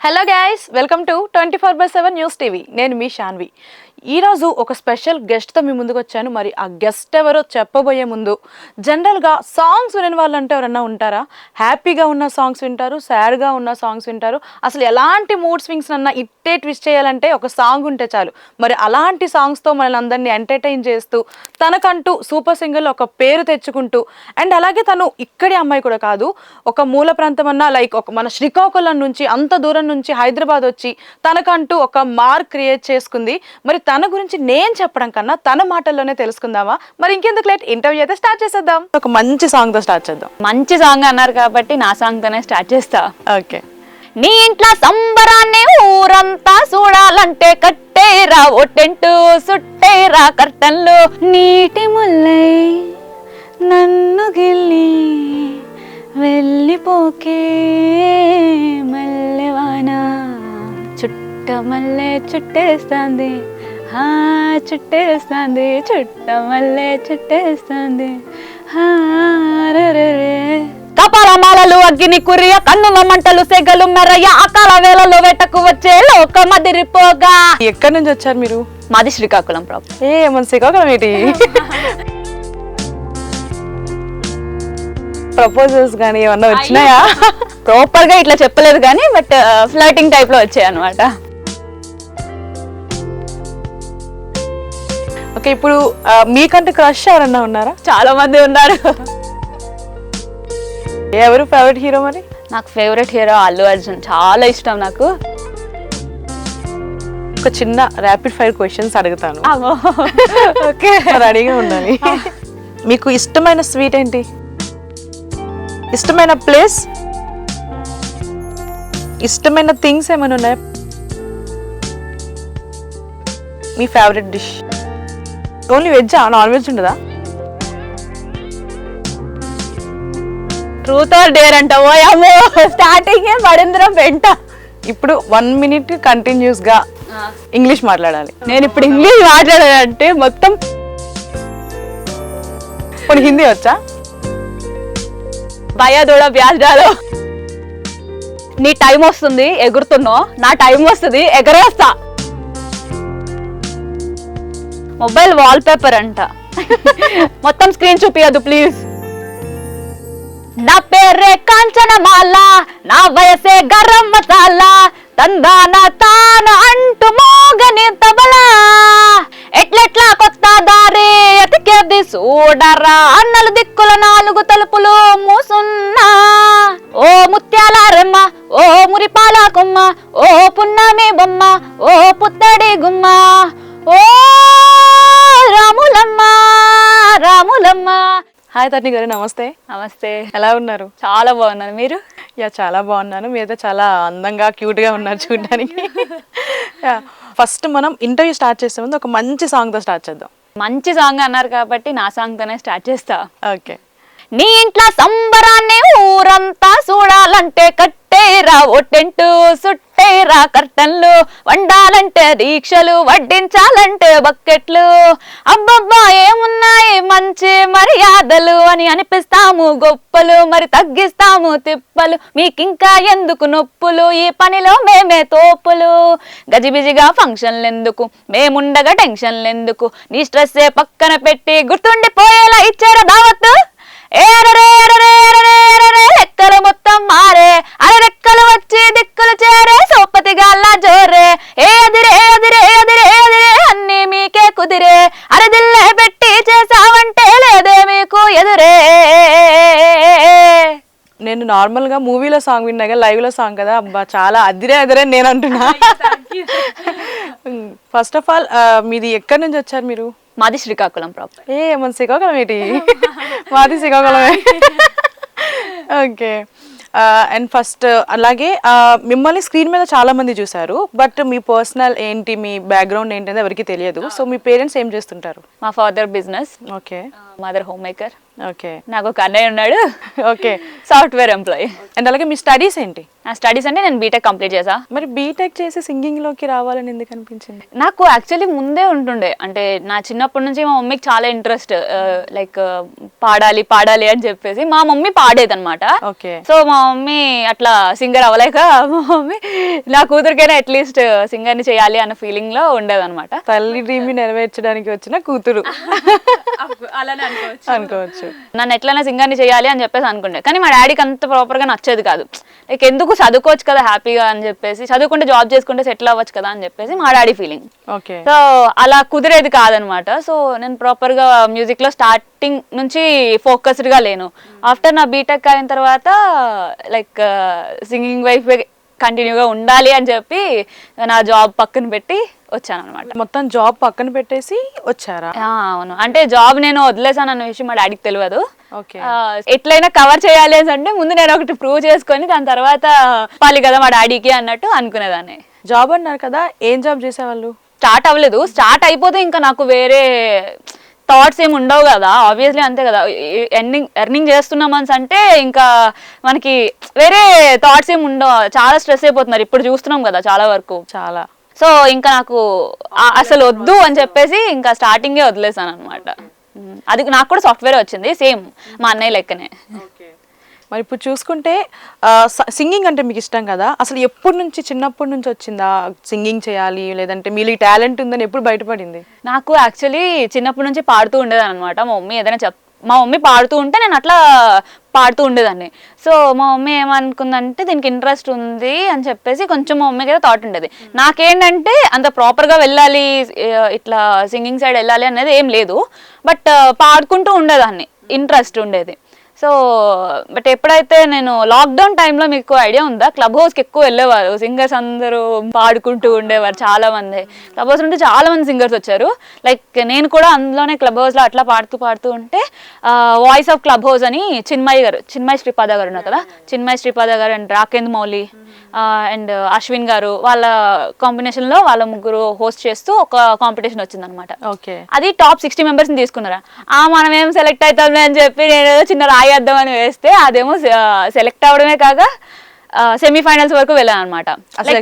Hello guys, welcome to 24/7 news TV. నేను మీ శాన్వి. ఈరోజు ఒక స్పెషల్ గెస్ట్తో మీ ముందుకు వచ్చాను. మరి ఆ గెస్ట్ ఎవరో చెప్పబోయే ముందు, జనరల్గా సాంగ్స్ వినని వాళ్ళు అంటే ఎవరన్నా ఉంటారా? హ్యాపీగా ఉన్న సాంగ్స్ వింటారు, సాడ్గా ఉన్న సాంగ్స్ వింటారు. అసలు ఎలాంటి మూడ్ స్వింగ్స్ అన్నా ఇట్టే ట్విస్ట్ చేయాలంటే ఒక సాంగ్ ఉంటే చాలు. మరి అలాంటి సాంగ్స్తో మనల్ని అందరినీ ఎంటర్టైన్ చేస్తూ, తనకంటూ సూపర్ సింగర్లో ఒక పేరు తెచ్చుకుంటూ, అండ్ అలాగే తను ఇక్కడి అమ్మాయి కూడా కాదు, ఒక మూల ప్రాంతం అన్నా లైక్ ఒక మన శ్రీకాకుళం నుంచి అంత దూరం నుంచి హైదరాబాద్ వచ్చి తనకంటూ ఒక మార్క్ క్రియేట్ చేసుకుంది. మరి తన గురించి నేను చెప్పడం కన్నా తన మాటల్లోనే తెలుసుకుందామా? మరి ఇంకెందుకు లేట్, ఇంటర్వ్యూ అయితే స్టార్ట్ చేసేద్దాం. ఒక మంచి సాంగ్ తో స్టార్ట్ చేద్దాం. మంచి సాంగ్ అన్నారు కాబట్టి నా సాంగ్ తోనే స్టార్ట్ చేస్తా. ఓకే. నీ ఇంట్లో సంబరాన్ని ఊరంతా చూడాలంటే కట్టేరా ఓ టెంటు, సుట్టేరా కర్టన్లు, నీటి ముల్లై నన్ను గిల్లి వెళ్ళిపోకే మల్లెవాన, చుట్ట మల్లె చుట్టేస్తాంది, చుట్టేస్తాంది, చుట్ట మల్లె చుట్టేస్తాంది, కపాలమాలలు అగ్గిని కురియ, కన్నుల మంటలు సెగలు మెరయ్య, అకాల వేళలో వెటకు వచ్చే లోక మదిరిపోగా. ఎక్కడి నుంచి వచ్చారు మీరు? మాది శ్రీకాకుళం ప్రాపర్. మన శ్రీకాకుళం ఏంటి? ప్రపోజల్స్ కానీ ఏమన్నా వచ్చినాయా? ప్రాపర్ గా ఇట్లా చెప్పలేదు కానీ బట్ ఫ్లర్టింగ్ టైప్ లో వచ్చాయి అనమాట. ఓకే, ఇప్పుడు మీకంటే క్రష్ ఎవరన్నా ఉన్నారా? చాలా మంది ఉన్నారు. ఎవరు ఫేవరెట్ హీరో మరి? నాకు ఫేవరెట్ హీరో అల్లు అర్జున్, చాలా ఇష్టం నాకు. ఒక చిన్న ర్యాపిడ్ ఫైర్ క్వశ్చన్స్ అడుగుతాను. ఓకే, రెడీగా ఉండాలి. మీకు ఇష్టమైన స్వీట్ ఏంటి? ఇష్టమైన ప్లేస్? ఇష్టమైన థింగ్స్ ఏమైనా ఉన్నాయా? మీ ఫేవరెట్ డిష్? ఓన్లీ వెజ్జా, నాన్ వెజ్ ఉండదా? ట్రూత్ ఆర్ డేర్ అంటావో అమ్మో, స్టార్టింగ్ పడిందిరా వెంట. ఇప్పుడు 1 minute కంటిన్యూస్ గా ఇంగ్లీష్ మాట్లాడాలి. నేను ఇప్పుడు ఇంగ్లీష్ మాట్లాడాలంటే మొత్తం. ఇప్పుడు హిందీ వచ్చా? భయా దూడ బ్యాస్డాలో. నీ టైం వస్తుంది ఎగురుతున్నావు, నా టైం వస్తుంది ఎగరేస్తా. మొబైల్ వాల్ పేపర్ అంట, మొత్తం స్క్రీన్ చూపియద్దు ప్లీజ్. నా పేరే కాంచనమాల, నా వయసే గరం మసాలా, తందాన తాన అంటూ మోగని తబలా, ఎట్లెట్లా కొత్త దారి ఎతికేది చూడరా, అన్నలు దిక్కుల 4 తలుపులు మూసున్నా, ఓ ముత్యాల రెమ్మ, ఓ మురిపాల కొమ్మ, ఓ పున్నమి బొమ్మ, ఓ పుత్తడి గుమ్మ, ఓ రాములమ్మ రాములమ్మ. హాయ్ తన్ని గారు, నమస్తే. నమస్తే, ఎలా ఉన్నారు? చాలా బాగున్నాను, మీరు? చాలా బాగున్నాను. మీరైతే చాలా అందంగా క్యూట్ గా ఉన్నారు చూడడానికి. ఫస్ట్ మనం ఇంటర్వ్యూ స్టార్ట్ చేసే ముందు ఒక మంచి సాంగ్ తో స్టార్ట్ చేద్దాం. మంచి సాంగ్ అన్నారు కాబట్టి నా సాంగ్ తోనే స్టార్ట్ చేస్తా. ఓకే. నీ ఇంట్లో సంబరాన్ని ఊరంతా చూడాలంటే కట్టేరా ఓ టెంటు, సుట్టేరా కర్టన్లు, వండాలంటే దీక్షలు, వడ్డించాలంటే బకెట్లు, అబ్బబ్బా ఏమున్నాయి మంచి మర్యాదలు అని అనిపిస్తాము గొప్పలు, మరి తగ్గిస్తాము తిప్పలు, మీకింకా ఎందుకు నొప్పులు, ఈ పనిలో మేమే తోపులు, గజిబిజిగా ఫంక్షన్లు ఎందుకు, మేముండగా టెన్షన్లు ఎందుకు, నీ స్ట్రెస్సే పక్కన పెట్టి గుర్తుండిపోయేలా ఇచ్చారా దావత్తు, లెక్కలు మొత్తం మారే, అరే రెక్కలు వచ్చి దిక్కులు చేరే, సోపతి గాల్లా జోరే, ఏదిరే ఏదిరే ఏదిరే ఏదిరే అన్ని మీకే కుదిరే, అరే దిల్లే పెట్టి చేసావంటే లేదే మీకు ఎదురే. నేను నార్మల్ గా మూవీలో సాంగ్ విన్నాగా, లైవ్ లో సాంగ్ కదా, అబ్బా చాలా అదిరే అదిరే నేను అంటున్నా. ఫస్ట్ ఆఫ్ ఆల్ మీది ఎక్కడి నుంచి వచ్చారు మీరు? మాది శ్రీకాకుళం ప్రాపర్. మన శ్రీకాకుళం ఏంటి? మాది శ్రీకాకుళమే. ఓకే. అండ్ ఫస్ట్ అలాగే మిమ్మల్ని స్క్రీన్ మీద చాలా మంది చూసారు, బట్ మీ పర్సనల్ ఏంటి, మీ బ్యాక్గ్రౌండ్ ఏంటి అనేది ఎవరికి తెలియదు. సో మీ పేరెంట్స్ ఏం చేస్తుంటారు? మా father business, okay. Mother home maker. Okay. నాకు ఒక అన్నయ్య ఉన్నాడు, ఓకే. Software employee. అండ్ అలాగే మీ స్టడీస్ ఏంటి? నా స్టడీస్ అంటే నేను బీటెక్ కంప్లీట్ చేసా. మరి బీటెక్ చేసి సింగింగ్ లోకి రావాలని ఎందుకు అనిపించింది? నాకు యాక్చువల్లీ ముందే ఉంటుండే, అంటే నా చిన్నప్పటి నుంచి మా మమ్మీకి చాలా ఇంట్రెస్ట్, లైక్ పాడాలి పాడాలి అని చెప్పేసి. మా మమ్మీ పాడేది అనమాట. ఓకే. సో మా మమ్మీ అట్లా సింగర్ అవ్వలేక మా మమ్మీ నా కూతురికైనా అట్లీస్ట్ సింగర్ ని చేయాలి అన్న ఫీలింగ్ లో ఉండేది అనమాట. తల్లి డ్రీమ్ నెరవేర్చడానికి వచ్చిన కూతురు అలానే అనుకోవచ్చు. నన్ను ఎట్లైనా సింగర్ ని చేయాలి అని చెప్పేసి అనుకుండే, కానీ మా డాడీకి అంత ప్రాపర్ గా నచ్చేది కాదు. లైక్ ఎందుకు చదువుకోవచ్చు కదా హ్యాపీగా అని చెప్పేసి, చదువుకుంటే జాబ్ చేసుకుంటే సెటిల్ అవ్వచ్చు కదా అని చెప్పేసి మా డాడీ ఫీలింగ్. ఓకే. సో అలా కుదిరేది కాదనమాట. సో నేను ప్రాపర్ గా మ్యూజిక్ లో స్టార్టింగ్ నుంచి ఫోకస్డ్ గా లేను. ఆఫ్టర్ నా బీటెక్ అయిన తర్వాత లైక్ సింగింగ్ వైఫ్ కంటిన్యూగా ఉండాలి అని చెప్పి నా జాబ్ పక్కన పెట్టి వచ్చాను అనమాట. మొత్తం జాబ్ పక్కన పెట్టేసి వచ్చారా? అవును, అంటే జాబ్ నేను వదిలేసాను అన్న విషయం మా డాడీకి తెలియదు. ఓకే. ఎట్లయినా కవర్ చేయాలి అని అంటే ముందు నేను ఒకటి ప్రూవ్ చేసుకొని దాని తర్వాత పాలి కదా మా డాడీకి అన్నట్టు అనుకునేదాన్ని. జాబ్ అన్నారు కదా, ఏం జాబ్ చేసేవాళ్ళు? స్టార్ట్ అవ్వలేదు. స్టార్ట్ అయిపోతే ఇంకా నాకు వేరే థాట్స్ ఏమి ఉండవు కదా, ఆబ్వియస్లీ అంతే కదా. ఎర్నింగ్ చేస్తున్నాం అంటే ఇంకా మనకి వేరే థాట్స్ ఏమి ఉండవు. చాలా స్ట్రెస్ అయిపోతున్నారు ఇప్పుడు చూస్తున్నాం కదా చాలా వరకు. చాలా. సో ఇంకా నాకు అసలు వద్దు అని చెప్పేసి ఇంకా స్టార్టింగే వదిలేసాను అనమాట. అది నాకు కూడా సాఫ్ట్వేర్ వచ్చింది, సేమ్ మా అన్నయ్య లెక్కనే. మరి ఇప్పుడు చూసుకుంటే సింగింగ్ అంటే మీకు ఇష్టం కదా, అసలు ఎప్పటి నుంచి, చిన్నప్పటి నుంచి వచ్చిందా సింగింగ్ చేయాలి, లేదంటే మీలో ఈ టాలెంట్ ఉందని ఎప్పుడు బయటపడింది? నాకు యాక్చువల్లీ చిన్నప్పటి నుంచి పాడుతూ ఉండేదాన్ని అనమాట. మా మమ్మీ ఏదైనా మా మమ్మీ పాడుతూ ఉంటే నేను అట్లా పాడుతూ ఉండేదాన్ని. సో మా మమ్మీ ఏమనుకుందంటే దీనికి ఇంట్రెస్ట్ ఉంది అని చెప్పేసి కొంచెం మా మమ్మీకి అయితే థాట్ ఉండేది. నాకేంటంటే అంత ప్రాపర్గా వెళ్ళాలి, ఇట్లా సింగింగ్ సైడ్ వెళ్ళాలి అనేది ఏం లేదు, బట్ పాడుకుంటూ ఉండేదాన్ని, ఇంట్రెస్ట్ ఉండేది. సో బట్ ఎప్పుడైతే నేను లాక్డౌన్ టైంలో, మీకు ఐడియా ఉందా, క్లబ్ హౌస్కి ఎక్కువ వెళ్ళేవారు సింగర్స్, అందరూ పాడుకుంటూ ఉండేవారు చాలా మంది. క్లబ్ హౌస్ నుండి చాలా మంది సింగర్స్ వచ్చారు. లైక్ నేను కూడా అందులోనే క్లబ్ హౌస్లో అట్లా పాడుతూ ఉంటే వాయిస్ ఆఫ్ క్లబ్ హౌస్ అని చిన్మయ్ శ్రీపాద గారు ఉన్నారు కదా, చిన్మయ్ శ్రీపాద గారు అండ్ రాకేంద్ర మౌలి అండ్ అశ్విన్ గారు, వాళ్ళ కాంబినేషన్లో వాళ్ళ ముగ్గురు హోస్ట్ చేస్తూ ఒక కాంపిటీషన్ వచ్చింది అనమాట. ఓకే. అది టాప్ 60 మెంబర్స్ని తీసుకున్నారా. మనం ఏం సెలెక్ట్ అవుతాంలే అని చెప్పి నేను చిన్న రాయేద్దామని వేస్తే అదేమో సెలెక్ట్ అవడమే కాక సెమీఫైనల్స్ వరకు వెళ్ళాను అనమాట.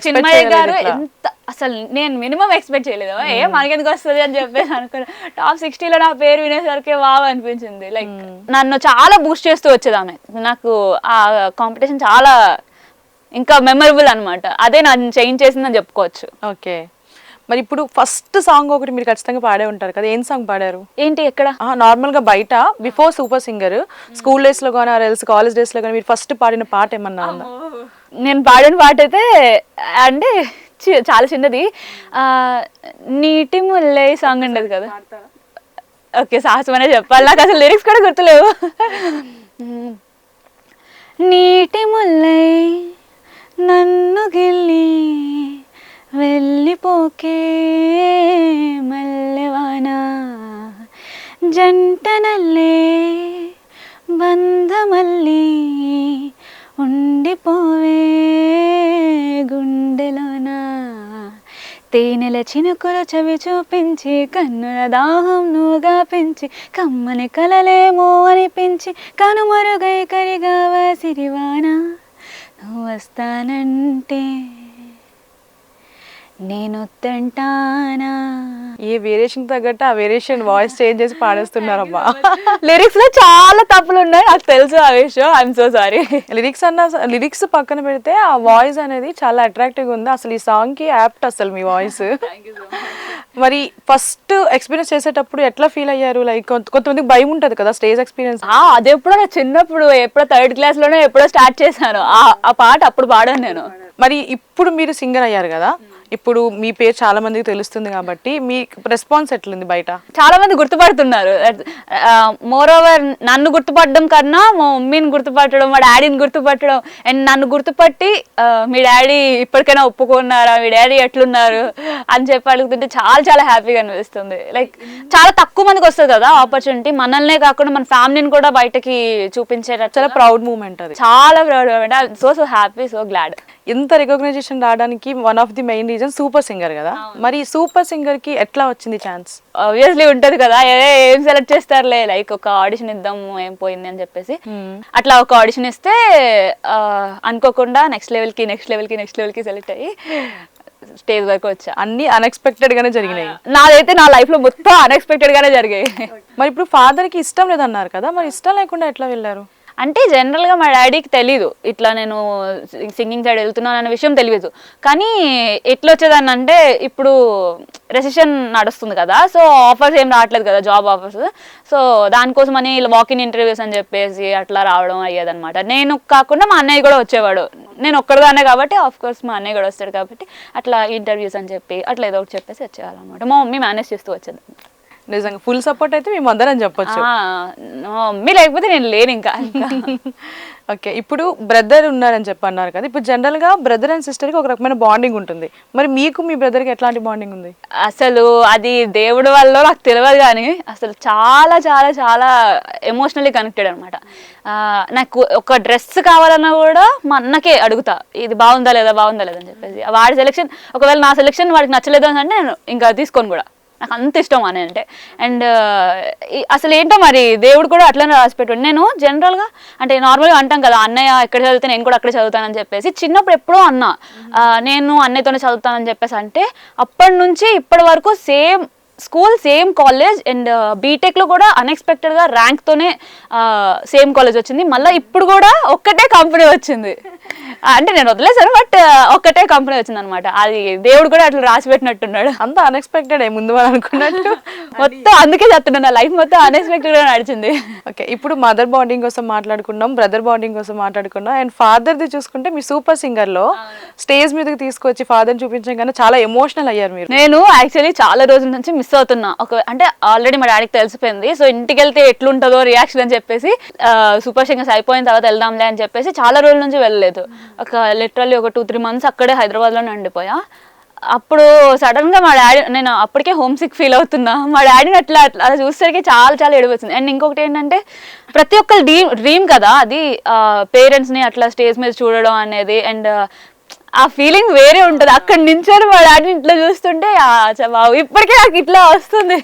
చిన్మయ్య గారు ఎంత, అసలు నేను మినిమం ఎక్స్పెక్ట్ చేయలేదు, మనకెందుకు వస్తుంది అని చెప్పేసి అనుకున్నా. టాప్ 60లో నా పేరు వినేసరికి వావ్ అనిపించింది. లైక్ నన్ను చాలా బూస్ట్ చేస్తూ వచ్చేది ఆమె. నాకు ఆ కాంపిటీషన్ చాలా ఇంకా మెమరబుల్ అనమాట. అదే నన్ను చేంజ్ చేసిందని చెప్పుకోవచ్చు. ఓకే. మరి ఇప్పుడు ఫస్ట్ సాంగ్ ఒకటి మీరు ఖచ్చితంగా పాడే ఉంటారు కదా, ఏం సాంగ్ పాడారు? ఏంటి, ఎక్కడ? నార్మల్ గా బయట before super singer, school days లో కానీ ఎల్స్ కాలేజ్ డేస్ లో కానీ మీరు ఫస్ట్ పాడిన పాట ఏమన్నా ఉందా? నేను పాడిన పాట అయితే అంటే చాలా చిన్నది, నీటి ముల్లే సాంగ్ ఉండదు కదా. ఓకే, సాహసం అనే చెప్పాలి, నాకు అసలు లిరిక్స్ కూడా గుర్తులేవు. నీటి ముల్లై నన్ను గిల్లి వెళ్ళిపోకే మల్లెవానా, జంటనల్లే బంధమల్లి ఉండిపోవే గుండెలోనా, తేనెల చినుకులు చవి చూపించి కన్నుల దాహం నువ్వుగా పెంచి కమ్మని కలలేమో అనిపించి కనుమరుగై కరిగావ సిరివానా, నువ్వు వస్తానంటే నేను తంటానా. ఏ వేరియేషన్ తగ్గట్టు ఆ వేరియేషన్ వాయిస్ చేంజ్ చేసి పాడేస్తున్నారమ్మా. లిరిక్స్ లో చాలా తప్పులు ఉన్నాయి, నాకు తెలుసు ఆ విషయం. I'm so sorry. లిరిక్స్ పక్కన పెడితే ఆ వాయిస్ అనేది చాలా అట్రాక్టివ్ గా ఉంది. అసలు ఈ సాంగ్ కి యాప్ట్ అసలు మీ వాయిస్. మరి ఫస్ట్ ఎక్స్పీరియన్స్ చేసేటప్పుడు ఎట్లా ఫీల్ అయ్యారు? లైక్ కొంతమందికి భయం ఉంటది కదా స్టేజ్ ఎక్స్పీరియన్స్. అది ఎప్పుడో నా చిన్నప్పుడు, ఎప్పుడో 3rd క్లాస్ లోనే ఎప్పుడో స్టార్ట్ చేశాను ఆ పాట, అప్పుడు పాడాను నేను. మరి ఇప్పుడు మీరు సింగర్ అయ్యారు కదా, ఇప్పుడు మీ పేరు చాలా మందికి తెలుస్తుంది కాబట్టి మీ రెస్పాన్స్ ఎట్లుంది బయట? చాలా మంది గుర్తుపడుతున్నారు. మోర్ ఓవర్ నన్ను గుర్తుపట్టడం కన్నా మా మమ్మీని గుర్తుపట్టడం, మా డాడీని గుర్తుపట్టడం, అండ్ నన్ను గుర్తుపట్టి మీ డాడీ ఇప్పటికైనా ఒప్పుకున్నారా, మీ డాడీ ఎట్లున్నారు అని చెప్పి అడుగుతుంటే చాలా చాలా హ్యాపీగా అనిపిస్తుంది. లైక్ చాలా తక్కువ మందికి వస్తుంది కదా ఆపర్చునిటీ, మనల్నే కాకుండా మన ఫ్యామిలీని కూడా బయటకి చూపించేటట్టు. చాలా ప్రౌడ్ మూమెంట్ అది, చాలా proud moment. So happy, so glad. ఇంత రికగ్నైజేషన్ రావడానికి one of the main reason super singer కదా. మరి సూపర్ సింగర్ కి ఎట్లా వచ్చింది ఛాన్స్? ఆబ్వియస్లీ ఉంటది కదా, ఏం సెలెక్ట్ చేస్తారులే, లైక్ ఒక ఆడిషన్ ఇద్దాము ఏం పోయింది అని చెప్పేసి అట్లా ఒక ఆడిషన్ ఇస్తే అనుకోకుండా నెక్స్ట్ లెవెల్ కి సెలెక్ట్ అయ్యి స్టేజ్ వరకు వచ్చా. అన్ని అన్ఎక్స్పెక్టెడ్ గానే జరిగినాయి. నాదైతే నా లైఫ్ లో మొత్తం అన్ఎక్స్పెక్టెడ్ గానే జరిగాయి. మరి ఇప్పుడు ఫాదర్ కి ఇష్టం లేదన్నారు కదా, మరి ఇష్టం లేకుండా ఎట్లా వెళ్ళారు? అంటే జనరల్గా మా డాడీకి తెలీదు ఇట్లా నేను సింగింగ్ సైడ్ వెళ్తున్నాను అనే విషయం తెలియదు. కానీ ఎట్లా వచ్చేదాన్ని అంటే ఇప్పుడు రెసిషన్ నడుస్తుంది కదా, సో ఆఫర్స్ ఏం రావట్లేదు కదా, జాబ్ ఆఫర్స్. సో దానికోసమని వాకిన్ ఇంటర్వ్యూస్ అని చెప్పేసి అట్లా రావడం అయ్యేదన్నమాట. నేను కాకుండా మా అన్నయ్య కూడా వచ్చేవాడు. నేను ఒక్కడదానే కాబట్టి ఆఫ్ కోర్స్ మా అన్నయ్య కూడా వస్తాడు కాబట్టి అట్లా ఇంటర్వ్యూస్ అని చెప్పి అట్లా ఏదో ఒకటి చెప్పేసి వచ్చేవాళ్ళం అనమాట. మా మమ్మీ మేనేజ్ చేస్తూ వచ్చేది. నిజంగా ఫుల్ సపోర్ట్ అయితే మేము అందరం చెప్పొచ్చు. మమ్మీ లేకపోతే నేను లేను ఇంకా. ఓకే, ఇప్పుడు బ్రదర్ ఉన్నారని చెప్పన్నారు కదా, ఇప్పుడు జనరల్ గా బ్రదర్ అండ్ సిస్టర్ కి ఒక రకమైన బాండింగ్ ఉంటుంది. మరి మీకు మీ బ్రదర్ కి ఎట్లాంటి బాండింగ్ ఉంది? అసలు అది దేవుడి వల్ల నాకు తెలియదు కానీ అసలు చాలా చాలా చాలా ఎమోషనల్లీ కనెక్టెడ్ అనమాట. నాకు ఒక డ్రెస్ కావాలన్నా కూడా మా అన్నకే అడుగుతా, ఇది బాగుందా లేదా అని చెప్పేసి. వాడి సెలెక్షన్ ఒకవేళ నా సెలెక్షన్ వాడికి నచ్చలేదు అని అంటే నేను ఇంకా తీసుకొని కూడా, నాకు అంత ఇష్టం అని అంటే. అండ్ అసలు ఏంటో మరి దేవుడు కూడా అట్లనే రాసిపెట్టాడు. నేను జనరల్గా అంటే నార్మల్గా అంటాం కదా, అన్నయ్య ఎక్కడ చదివితే నేను కూడా అక్కడే చదువుతానని చెప్పేసి. చిన్నప్పుడు ఎప్పుడో అన్నా నేను అన్నయ్యతోనే చదువుతానని చెప్పేసి. అంటే అప్పటి నుంచి ఇప్పటి వరకు same school, same college. And బీటెక్లో కూడా అన్ఎక్స్పెక్టెడ్గా ర్యాంక్తోనే సేమ్ కాలేజ్ వచ్చింది. మళ్ళీ ఇప్పుడు కూడా ఒక్కటే కంపెనీ వచ్చింది. అంటే నేను వదిలేసాను, బట్ ఒక్కటే కంపెనీ వచ్చింది అనమాట. అది దేవుడు కూడా అట్లా రాసి పెట్టినట్టున్నాడు. అంత అన్ఎక్స్పెక్టెడ్ ముందు అని అనుకున్నట్టు మొత్తం అందుకే చెప్తున్నాను, నా లైఫ్ మొత్తం అన్ఎక్స్పెక్టెడ్గా నడిచింది. ఓకే, ఇప్పుడు మదర్ బాండింగ్ కోసం మాట్లాడుకున్నాం, బ్రదర్ బాండింగ్ కోసం మాట్లాడుకున్నాం. అండ్ ఫాదర్ది చూసుకుంటే మీ సూపర్ సింగర్లో స్టేజ్ మీదకి తీసుకొచ్చి ఫాదర్ని చూపించగానే చాలా ఎమోషనల్ అయ్యారు మీరు. నేను యాక్చువల్లీ చాలా రోజుల నుంచి మిస్ అవుతున్నా. అంటే ఆల్రెడీ మా డాడీకి తెలిసిపోయింది, సో ఇంటికి వెళ్తే ఎట్లుంటుందో రియాక్షన్ అని చెప్పేసి సూపర్ సింగర్స్ అయిపోయిన తర్వాత వెళ్దాంలే అని చెప్పేసి చాలా రోజుల నుంచి వెళ్ళలేదు. ఒక లిటరల్లీ ఒక 2-3 months అక్కడే హైదరాబాద్లోనే ఉండిపోయా. అప్పుడు సడన్ గా మా డాడీ, నేను అప్పటికే హోమ్ సిక్ ఫీల్ అవుతున్నా, మా డాడీని అట్లా అలా చూసేసరికి చాలా చాలా ఏడుపొచ్చింది. అండ్ ఇంకొకటి ఏంటంటే ప్రతి ఒక్కరి డ్రీమ్ కదా అది, పేరెంట్స్ ని అట్లా స్టేజ్ మీద చూడడం అనేది. అండ్ ఆ ఫీలింగ్ వేరే ఉంటుంది. అక్కడి నుంచి మా డాడీని ఇట్లా చూస్తుంటే ఇప్పటికే నాకు ఇట్లా వస్తుంది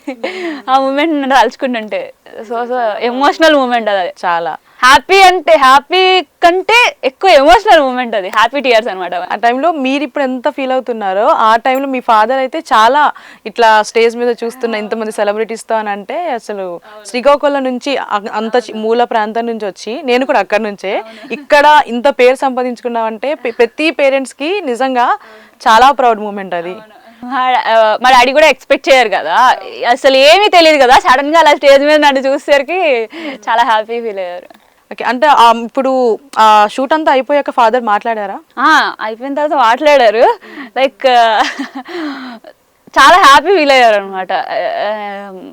ఆ మూమెంట్ తలుచుకుంటుంటే. సో ఎమోషనల్ మూమెంట్ అది. చాలా హ్యాపీ అంటే హ్యాపీ కంటే ఎక్కువ ఎమోషనల్ మూమెంట్ అది, హ్యాపీ టీయర్స్ అనమాట. ఆ టైంలో మీరు ఇప్పుడు ఎంత ఫీల్ అవుతున్నారో ఆ టైంలో మీ ఫాదర్ అయితే చాలా ఇట్లా స్టేజ్ మీద చూస్తున్న ఇంతమంది సెలబ్రిటీస్తో అని అంటే, అసలు శ్రీకాకుళం నుంచి అంత మూల ప్రాంతం నుంచి వచ్చి, నేను కూడా అక్కడ నుంచే, ఇక్కడ ఇంత పేరు సంపాదించుకున్నామంటే ప్రతి పేరెంట్స్ కి నిజంగా చాలా ప్రౌడ్ మూమెంట్ అది. మా డాడీ కూడా ఎక్స్పెక్ట్ చేయరు కదా, అసలు ఏమీ తెలియదు కదా, సడన్ గా అలా స్టేజ్ మీద నన్ను చూసేసరికి చాలా హ్యాపీ ఫీల్ అయ్యారు. ఓకే, అంటే ఇప్పుడు ఆ షూట్ అంతా అయిపోయాక ఫాదర్ మాట్లాడారా? అయిపోయిన తర్వాత మాట్లాడారు. లైక్ చాలా హ్యాపీ ఫీల్ అయ్యారు అనమాట.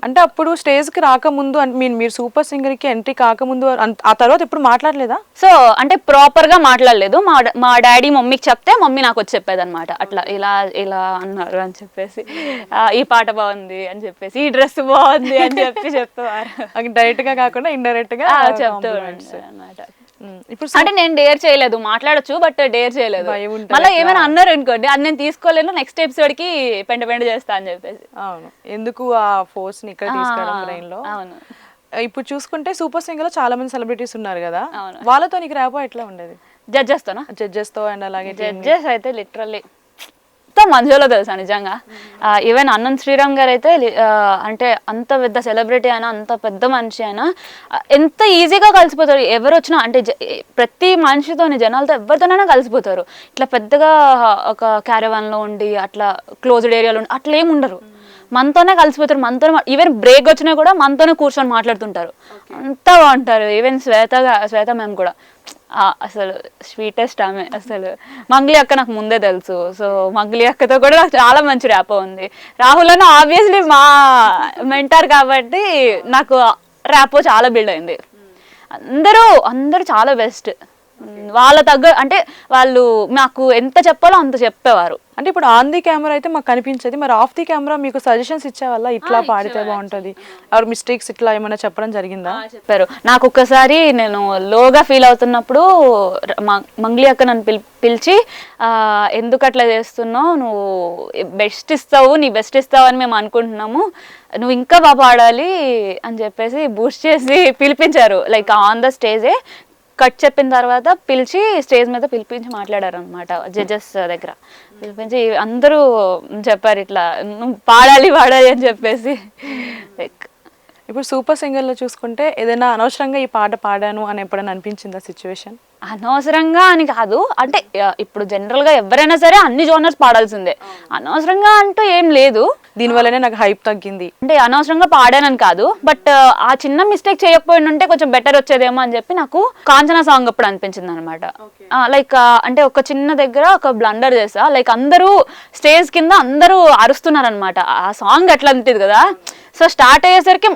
అంటే అప్పుడు స్టేజ్ కి రాకముందు, మీరు సూపర్ సింగర్ కి ఎంట్రీ కాకముందు ఆ తర్వాత ఎప్పుడు మాట్లాడలేదా? సో అంటే ప్రాపర్ గా మాట్లాడలేదు. మా డాడీ మమ్మీకి చెప్తే మమ్మీ నాకు వచ్చి చెప్పేది అనమాట, అట్లా ఇలా ఇలా అన్నారు అని చెప్పేసి, ఈ పాట బాగుంది అని చెప్పేసి, ఈ డ్రెస్ బాగుంది అని చెప్పేవారు. డైరెక్ట్ గా కాకుండా ఇండైరెక్ట్ గా చెప్తూ అనమాట. ఇప్పుడు అంటే నేను డేర్ చేయలేదు, మాట్లాడొచ్చు బట్ డేర్ చేయలేదు. మళ్ళీ ఏమైనా అన్నారు అనుకోండి, అది నేను తీసుకోలేను, నెక్స్ట్ ఎపిసోడ్ కి పెంట చేస్తా అని చెప్పేసి. అవును, ఎందుకు ఆ ఫోర్స్ ని ఇక్కడ తీసుకురావడం బ్రెయిన్ లో. అవును, ఇప్పుడు చూసుకుంటే సూపర్ సింగర్ లో చాలా మంది సెలబ్రిటీస్ ఉన్నారు కదా, వాళ్ళతో నీకు ర్యాపో ఎట్లా ఉండేది? జడ్జెస్ తో అండ్ అలాగే జడ్జెస్ అయితే లిటరల్లీ మంచిలో తెలుసా నిజంగా. ఈవెన్ అనంత్ శ్రీరామ్ గారు అయితే అంటే అంత పెద్ద సెలబ్రిటీ అయినా, అంత పెద్ద మనిషి అయినా ఎంత ఈజీగా కలిసిపోతారు. ఎవరు వచ్చినా అంటే ప్రతి మనిషితోని, జనాలతో ఎవరితోనైనా కలిసిపోతారు. ఇట్లా పెద్దగా ఒక క్యారవాన్లో ఉండి అట్లా క్లోజ్డ్ ఏరియాలో ఉండి అట్లా ఏమి ఉండరు, మనతోనే కలిసిపోతారు. మనతోనే ఈవెన్ బ్రేక్ వచ్చినా కూడా మనతోనే కూర్చొని మాట్లాడుతుంటారు, అంతా బాగుంటారు. ఈవెన్ శ్వేత మ్యామ్ కూడా అసలు స్వీటెస్ట్ ఆమె. అసలు మంగ్లీ అక్క నాకు ముందే తెలుసు, సో మంగ్లీ అక్కతో కూడా నాకు చాలా మంచి ర్యాపో ఉంది. రాహుల్ అన్న ఆబ్వియస్లీ మా మెంటార్ కాబట్టి నాకు ర్యాపో చాలా బిల్డ్ అయింది. అందరూ చాలా బెస్ట్. వాళ్ళ అంటే వాళ్ళు నాకు ఎంత చెప్పాలో అంత చెప్పేవారు. అంటే ఇప్పుడు ఆన్ ది కెమెరా అయితే మాకు కనిపించేది, మరి ఆఫ్ ది కెమెరా మీకు సజెషన్స్ ఇచ్చేవాళ్ళ ఇట్లా పాడితే బాగుంటది, ఆర్ మిస్టేక్స్ ఇట్లా ఏమైనా చెప్పడం జరిగిందా? చెప్పారు. నాకు ఒక్కసారి నేను లోగా ఫీల్ అవుతున్నప్పుడు మంగ్లీ అక్క నన్ను పిలిచి ఎందుకు అట్లా చేస్తున్నావు, నువ్వు బెస్ట్ ఇస్తావు, నీ బెస్ట్ ఇస్తావు అని మేము అనుకుంటున్నాము, నువ్వు ఇంకా బాగా పాడాలి అని చెప్పేసి బూస్ట్ చేసి పిలిపించారు. లైక్ ఆన్ ద స్టేజే కట్ చెప్పిన తర్వాత పిలిచి స్టేజ్ మీద పిలిపించి మాట్లాడారు అనమాట. జడ్జెస్ దగ్గర పిలిపించి అందరూ చెప్పారు ఇట్లా నువ్వు పాడాలి అని చెప్పేసి. లైక్ ఇప్పుడు సూపర్ సింగర్లో చూసుకుంటే ఏదైనా అనవసరంగా ఈ పాట పాడాను అని ఎప్పుడైనా అనిపించిందా సిచ్యువేషన్? అనవసరంగా అని కాదు, అంటే ఇప్పుడు జనరల్గా ఎవరైనా సరే అన్ని జోనర్స్ పాడాల్సిందే, అనవసరంగా అంటూ ఏం లేదు. దీనివల్లనే నాకు హైప్ తగ్గింది అంటే అనవసరంగా పాడానని కాదు, బట్ ఆ చిన్న మిస్టేక్ చేయకపోయింటే కొంచెం బెటర్ వచ్చేదేమో అని చెప్పి నాకు కాంచనా సాంగ్ అప్పుడు అనిపించింది అనమాట. లైక్ అంటే ఒక చిన్న దగ్గర ఒక బ్లండర్ చేసా, లైక్ అందరూ స్టేజ్ కింద అందరూ అరుస్తున్నారు అనమాట. ఆ సాంగ్ అట్లా ఉంటుంది కదా, సో స్టార్ట్ అయ్యేసరికి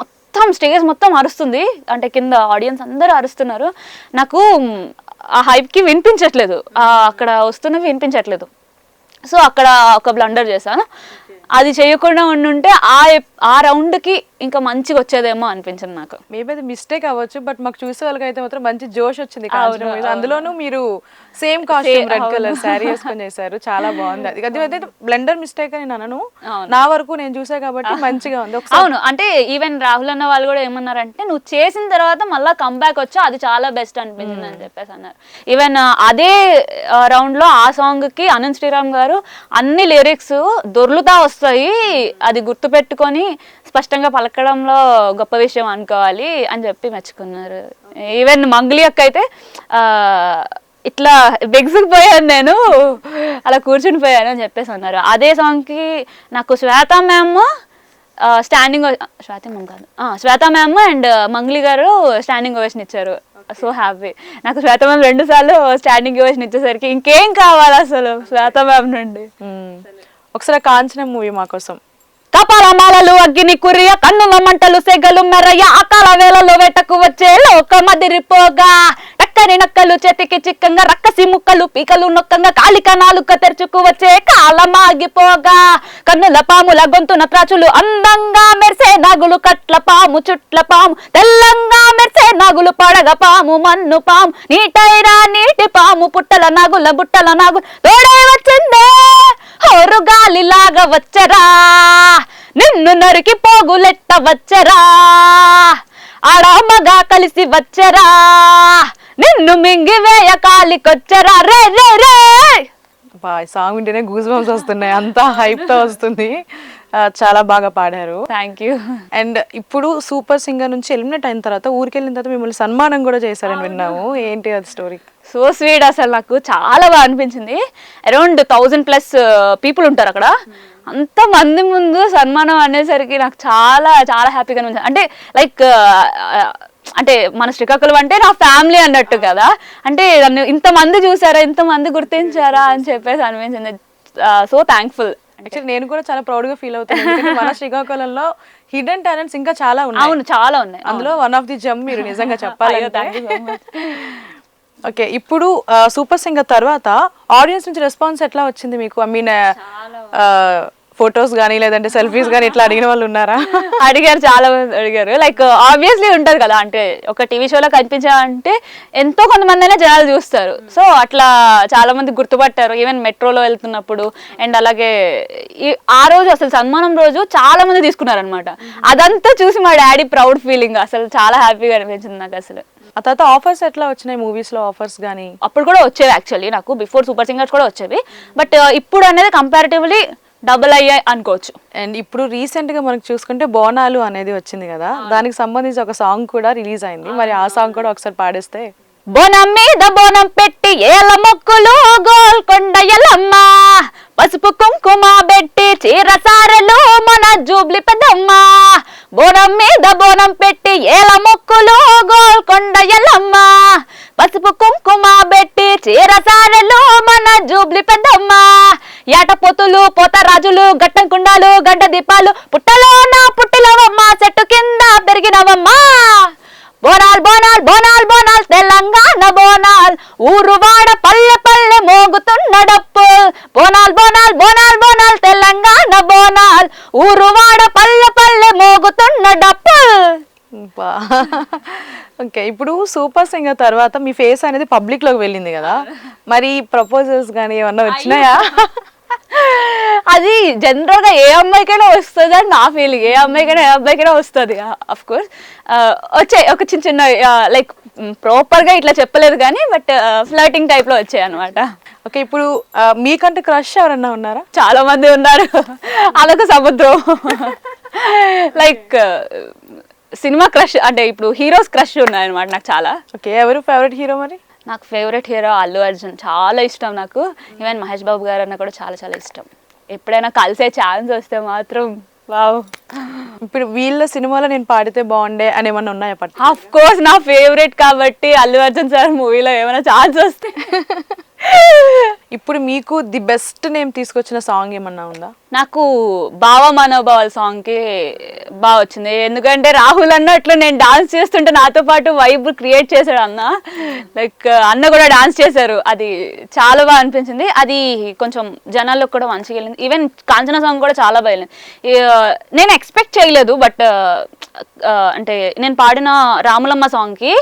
స్టేజ్ మొత్తం అరుస్తుంది, అంటే కింద ఆడియన్స్ అందరూ అరుస్తున్నారు, నాకు ఆ హైప్కి వినిపించట్లేదు, అక్కడ వస్తున్నవి వినిపించట్లేదు. సో అక్కడ ఒక బ్లండర్ చేశాను, అది చేయకుండా ఉండుంటే ఆ రౌండ్కి ఇంకా మంచిగా వచ్చేదేమో అనిపించింది నాకు. మేబీ అది మిస్టేక్ అవ్వచ్చు, బట్ మాకు చూసే వాళ్ళకి అయితే మాత్రం మంచి జోష్ వచ్చింది. అందులోనూ మీరు same costume red colour sari వేసుకొని చేశారు, చాలా బాగుంది. అది అయితే బ్లెండర్ మిస్టేక్ అని అనను, నా వరకు నేను చూసా కాబట్టి మంచిగా ఉంది. అవును, అంటే ఈవెన్ రాహుల్ అన్న వాళ్ళు కూడా ఏమన్నారంటే నువ్వు చేసిన తర్వాత మళ్ళీ కంబ్యాక్ వచ్చా అది చాలా బెస్ట్ అనిపించింది అని చెప్పేసి అన్నారు. ఈవెన్ అదే రౌండ్ లో ఆ సాంగ్ కి అనంత్ శ్రీరామ్ గారు అన్ని లిరిక్స్ దొర్లుతా వస్తాయి, అది గుర్తుపెట్టుకొని స్పష్టంగా పలకడంలో గొప్ప విషయం అనుకోవాలి అని చెప్పి మెచ్చుకున్నారు. ఈవెన్ మంగ్లీ అక్క అయితే ఇట్లా బెగ్సుకుపోయాను, నేను అలా కూర్చుని పోయాను అని చెప్పేసి అన్నారు. అదే సాంగ్కి నాకు Shweta ma'am standing, Shweta ma'am and Mangli garu standing ovation ఇచ్చారు. సో హ్యాపీ, నాకు శ్వేత మ్యామ్ 2 సార్లు స్టాండింగ్ ఓవేషన్ ఇచ్చేసరికి ఇంకేం కావాలి అసలు శ్వేత మ్యామ్ నుండి. ఒకసారి కాంచన మూవీ మా కోసం. కపాలమాలలు అగ్గిని కుర్రియ కన్నుల మంటలు సెగలు మెర్రయ్య అకాల వేళలో వేటకు వచ్చే లోకమదిరిపోగా టక్కని నక్కలు చేతికి చిక్కంగా రక్కసి ముక్కలు పీకలు నొక్కంగా కాలిక నాలుక తెరుచుకు వచ్చే కాలమాగిపోగా కన్నుల పాముల గొంతున త్రాచులు అందంగా మెరిసే నాగులు కట్ల పాము చుట్ల పాము తెల్లంగా మెరిసే నాగులు పడగ పాము మన్ను పాము నీటైరా నీటి పాము పుట్టల నాగుల బుట్టల నాగు తోడే వచ్చిందే హోరు గాలిలాగా వచ్చరా నిన్ను నరికి పోగులెట్ట వచ్చరా ఆడమ్మగా కలిసి వచ్చరా నిన్ను మింగివేయ కాలికొచ్చరా రే రే రే. సాంగ్ వింటేనే గూస్ బంప్స్ వస్తున్నాయి, అంతా హైప్ తో వస్తుంది. చాలా బాగా పాడారు, థ్యాంక్ యూ. అండ్ ఇప్పుడు సూపర్ సింగర్ నుంచి ఎలిమినేట్ అయిన తర్వాత ఊరికెళ్ళిన తర్వాత మిమ్మల్ని సన్మానం కూడా చేశారని విన్నాము, ఏంటి అది స్టోరీ? సో స్వీట్, అసలు నాకు చాలా బాగా అనిపించింది. అరౌండ్ 1000+ పీపుల్ ఉంటారు అక్కడ, అంత మంది ముందు సన్మానం అనేసరికి నాకు చాలా చాలా హ్యాపీగా అనిపించింది. అంటే లైక్ అంటే మన శ్రీకాకుళం అంటే నా ఫ్యామిలీ అన్నట్టు కదా, అంటే నన్ను ఇంతమంది చూసారా, ఇంతమంది గుర్తించారా అని చెప్పేసి అనిపించింది. So thankful. యాక్చువల్లీ నేను కూడా చాలా ప్రౌడ్ గా ఫీల్ అవుతాను, మన శ్రీకాకుళంలో హిడెన్ టాలెంట్స్ ఇంకా చాలా ఉన్నాయి. అవును, చాలా ఉన్నాయి, అందులో వన్ ఆఫ్ ది జమ్ మీరు నిజంగా చెప్పాలి. ఓకే, ఇప్పుడు సూపర్ సింగర్ తర్వాత ఆడియన్స్ నుంచి రెస్పాన్స్ ఎట్లా వచ్చింది మీకు? ఐ మీన్ ఫొటోస్ కానీ లేదంటే సెల్ఫీస్ కానీ ఇట్లా అడిగిన వాళ్ళు ఉన్నారా? అడిగారు, చాలా మంది అడిగారు. లైక్ ఆబ్వియస్లీ ఉంటుంది కదా, అంటే ఒక టీవీ షోలో కనిపించాలంటే ఎంతో కొంతమంది అయినా జనాలు చూస్తారు. సో అట్లా చాలా మంది గుర్తుపట్టారు, ఈవెన్ మెట్రోలో వెళ్తున్నప్పుడు. అండ్ అలాగే ఆ రోజు అసలు సన్మానం రోజు చాలా మంది తీసుకున్నారు అనమాట. అదంతా చూసి మా డాడీ ప్రౌడ్ ఫీలింగ్, అసలు చాలా హ్యాపీగా అనిపించింది నాకు. అసలు ఆ తర్వాత ఆఫర్స్ ఎట్లా వచ్చినాయి మూవీస్ లో? ఆఫర్స్ కానీ అప్పుడు కూడా వచ్చేవి యాక్చువల్లీ, నాకు బిఫోర్ సూపర్ సింగర్స్ కూడా వచ్చేవి, బట్ ఇప్పుడు అనేది కంపారిటివ్లీ డబుల్ అయ్యాయి అనుకోవచ్చు. అండ్ ఇప్పుడు రీసెంట్ గా మనకు చూసుకుంటే బోనాలు అనేది వచ్చింది కదా, దానికి సంబంధించి ఒక సాంగ్ కూడా రిలీజ్ అయింది, మరి ఆ సాంగ్ కూడా ఒకసారి పాడేస్తే. బోనం మీద బోనం పెట్టి ఏల మొక్కులు గోల్కొండ ఎల్లమ్మ, పసుపు కుంకుమ పెట్టి చీర సారెలు మన జూబ్లి పెద్దమ్మ. బోనం మీద బోనం పెట్టి ఏల మొక్కులు గోల్కొండ ఎల్లమ్మ, పసుపు కుంకుమ పెట్టి చీర సారెలు మన జూబ్లి పెద్దమ్మ. ఏట పొతులు పోతరాజులు గట్టం కుండాలు గడ్డ దీపాలు పుట్టలో నా పుట్టిలవమ్మ చెట్టు కింద పెరిగినవమ్మ. బోనాల్ బోనాల్ బోనాల్ బోనాల్ తెలంగాణ బోనాల్ ఊరువాడ పల్లె పల్లె మోగుతున్న డప్పుల్ బోనాల్ బోనాల్ బోనాల్ బోనాల్ తెలంగాణ బోనాల్ ఊరువాడ పల్లె పల్లె మోగుతున్న డప్పుల్. ఓకే, ఇప్పుడు సూపర్ సింగర్ తర్వాత మీ ఫేస్ అనేది పబ్లిక్ లోకి వెళ్ళింది కదా, మరి ప్రపోజల్స్ కానీ ఏమన్నా వచ్చినాయా? అది జనరల్ గా ఏ అమ్మాయికైనా వస్తుంది అని నా ఫీలింగ్. ఏ అబ్బాయికైనా వస్తుంది అఫ్ కోర్స్. వచ్చాయి ఒక చిన్న చిన్న లైక్ ప్రాపర్ గా ఇట్లా చెప్పలేదు కానీ బట్ ఫ్లర్టింగ్ టైప్ లో వచ్చాయి అనమాట. ఓకే, ఇప్పుడు మీకంటే క్రష్ ఎవరన్నా ఉన్నారా? చాలా మంది ఉన్నారు, అదొక సముద్రం. లైక్ సినిమా క్రష్ అంటే ఇప్పుడు హీరోస్ క్రష్ ఉన్నాయన్నమాట నాకు చాలా. ఓకే, ఎవరు ఫేవరెట్ హీరో మరి? నాకు ఫేవరెట్ హీరో అల్లు అర్జున్, చాలా ఇష్టం నాకు. ఈవెన్ మహేష్ బాబు గారు అన్న కూడా చాలా చాలా ఇష్టం. ఎప్పుడైనా కలిసే ఛాన్స్ వస్తే మాత్రం వావ్. ఇప్పుడు వీళ్ళ సినిమాలో నేను పాడితే బాగుండే అని ఏమన్నా ఉన్నాయా? ఆఫ్ కోర్స్ నా ఫేవరెట్ కాబట్టి అల్లు అర్జున్ సార్ మూవీలో ఏమైనా ఛాన్స్ వస్తే. ఇప్పుడు మీకు ది బెస్ట్ నేమ్ తీసుకొచ్చిన సాంగ్ ఏమన్నా ఉందా? నాకు బావ మనోభావాల సాంగ్ కి బాగా వచ్చింది. ఎందుకంటే రాహుల్ అన్నట్లు నేను డాన్స్ చేస్తుంటే నాతో పాటు వైబ్ క్రియేట్ చేశాడు అన్న. లైక్ అన్న కూడా డాన్స్ చేశారు, అది చాలా బాగా అనిపించింది. అది కొంచెం జనాల్లో కూడా మంచిగా వెళ్ళింది. ఈవెన్ కాంచన సాంగ్ కూడా చాలా బాగా వెళ్ళింది. నేను ఎక్స్పెక్ట్ చేయలేదు బట్ అంటే నేను పాడిన రాములమ్మ సాంగ్ కి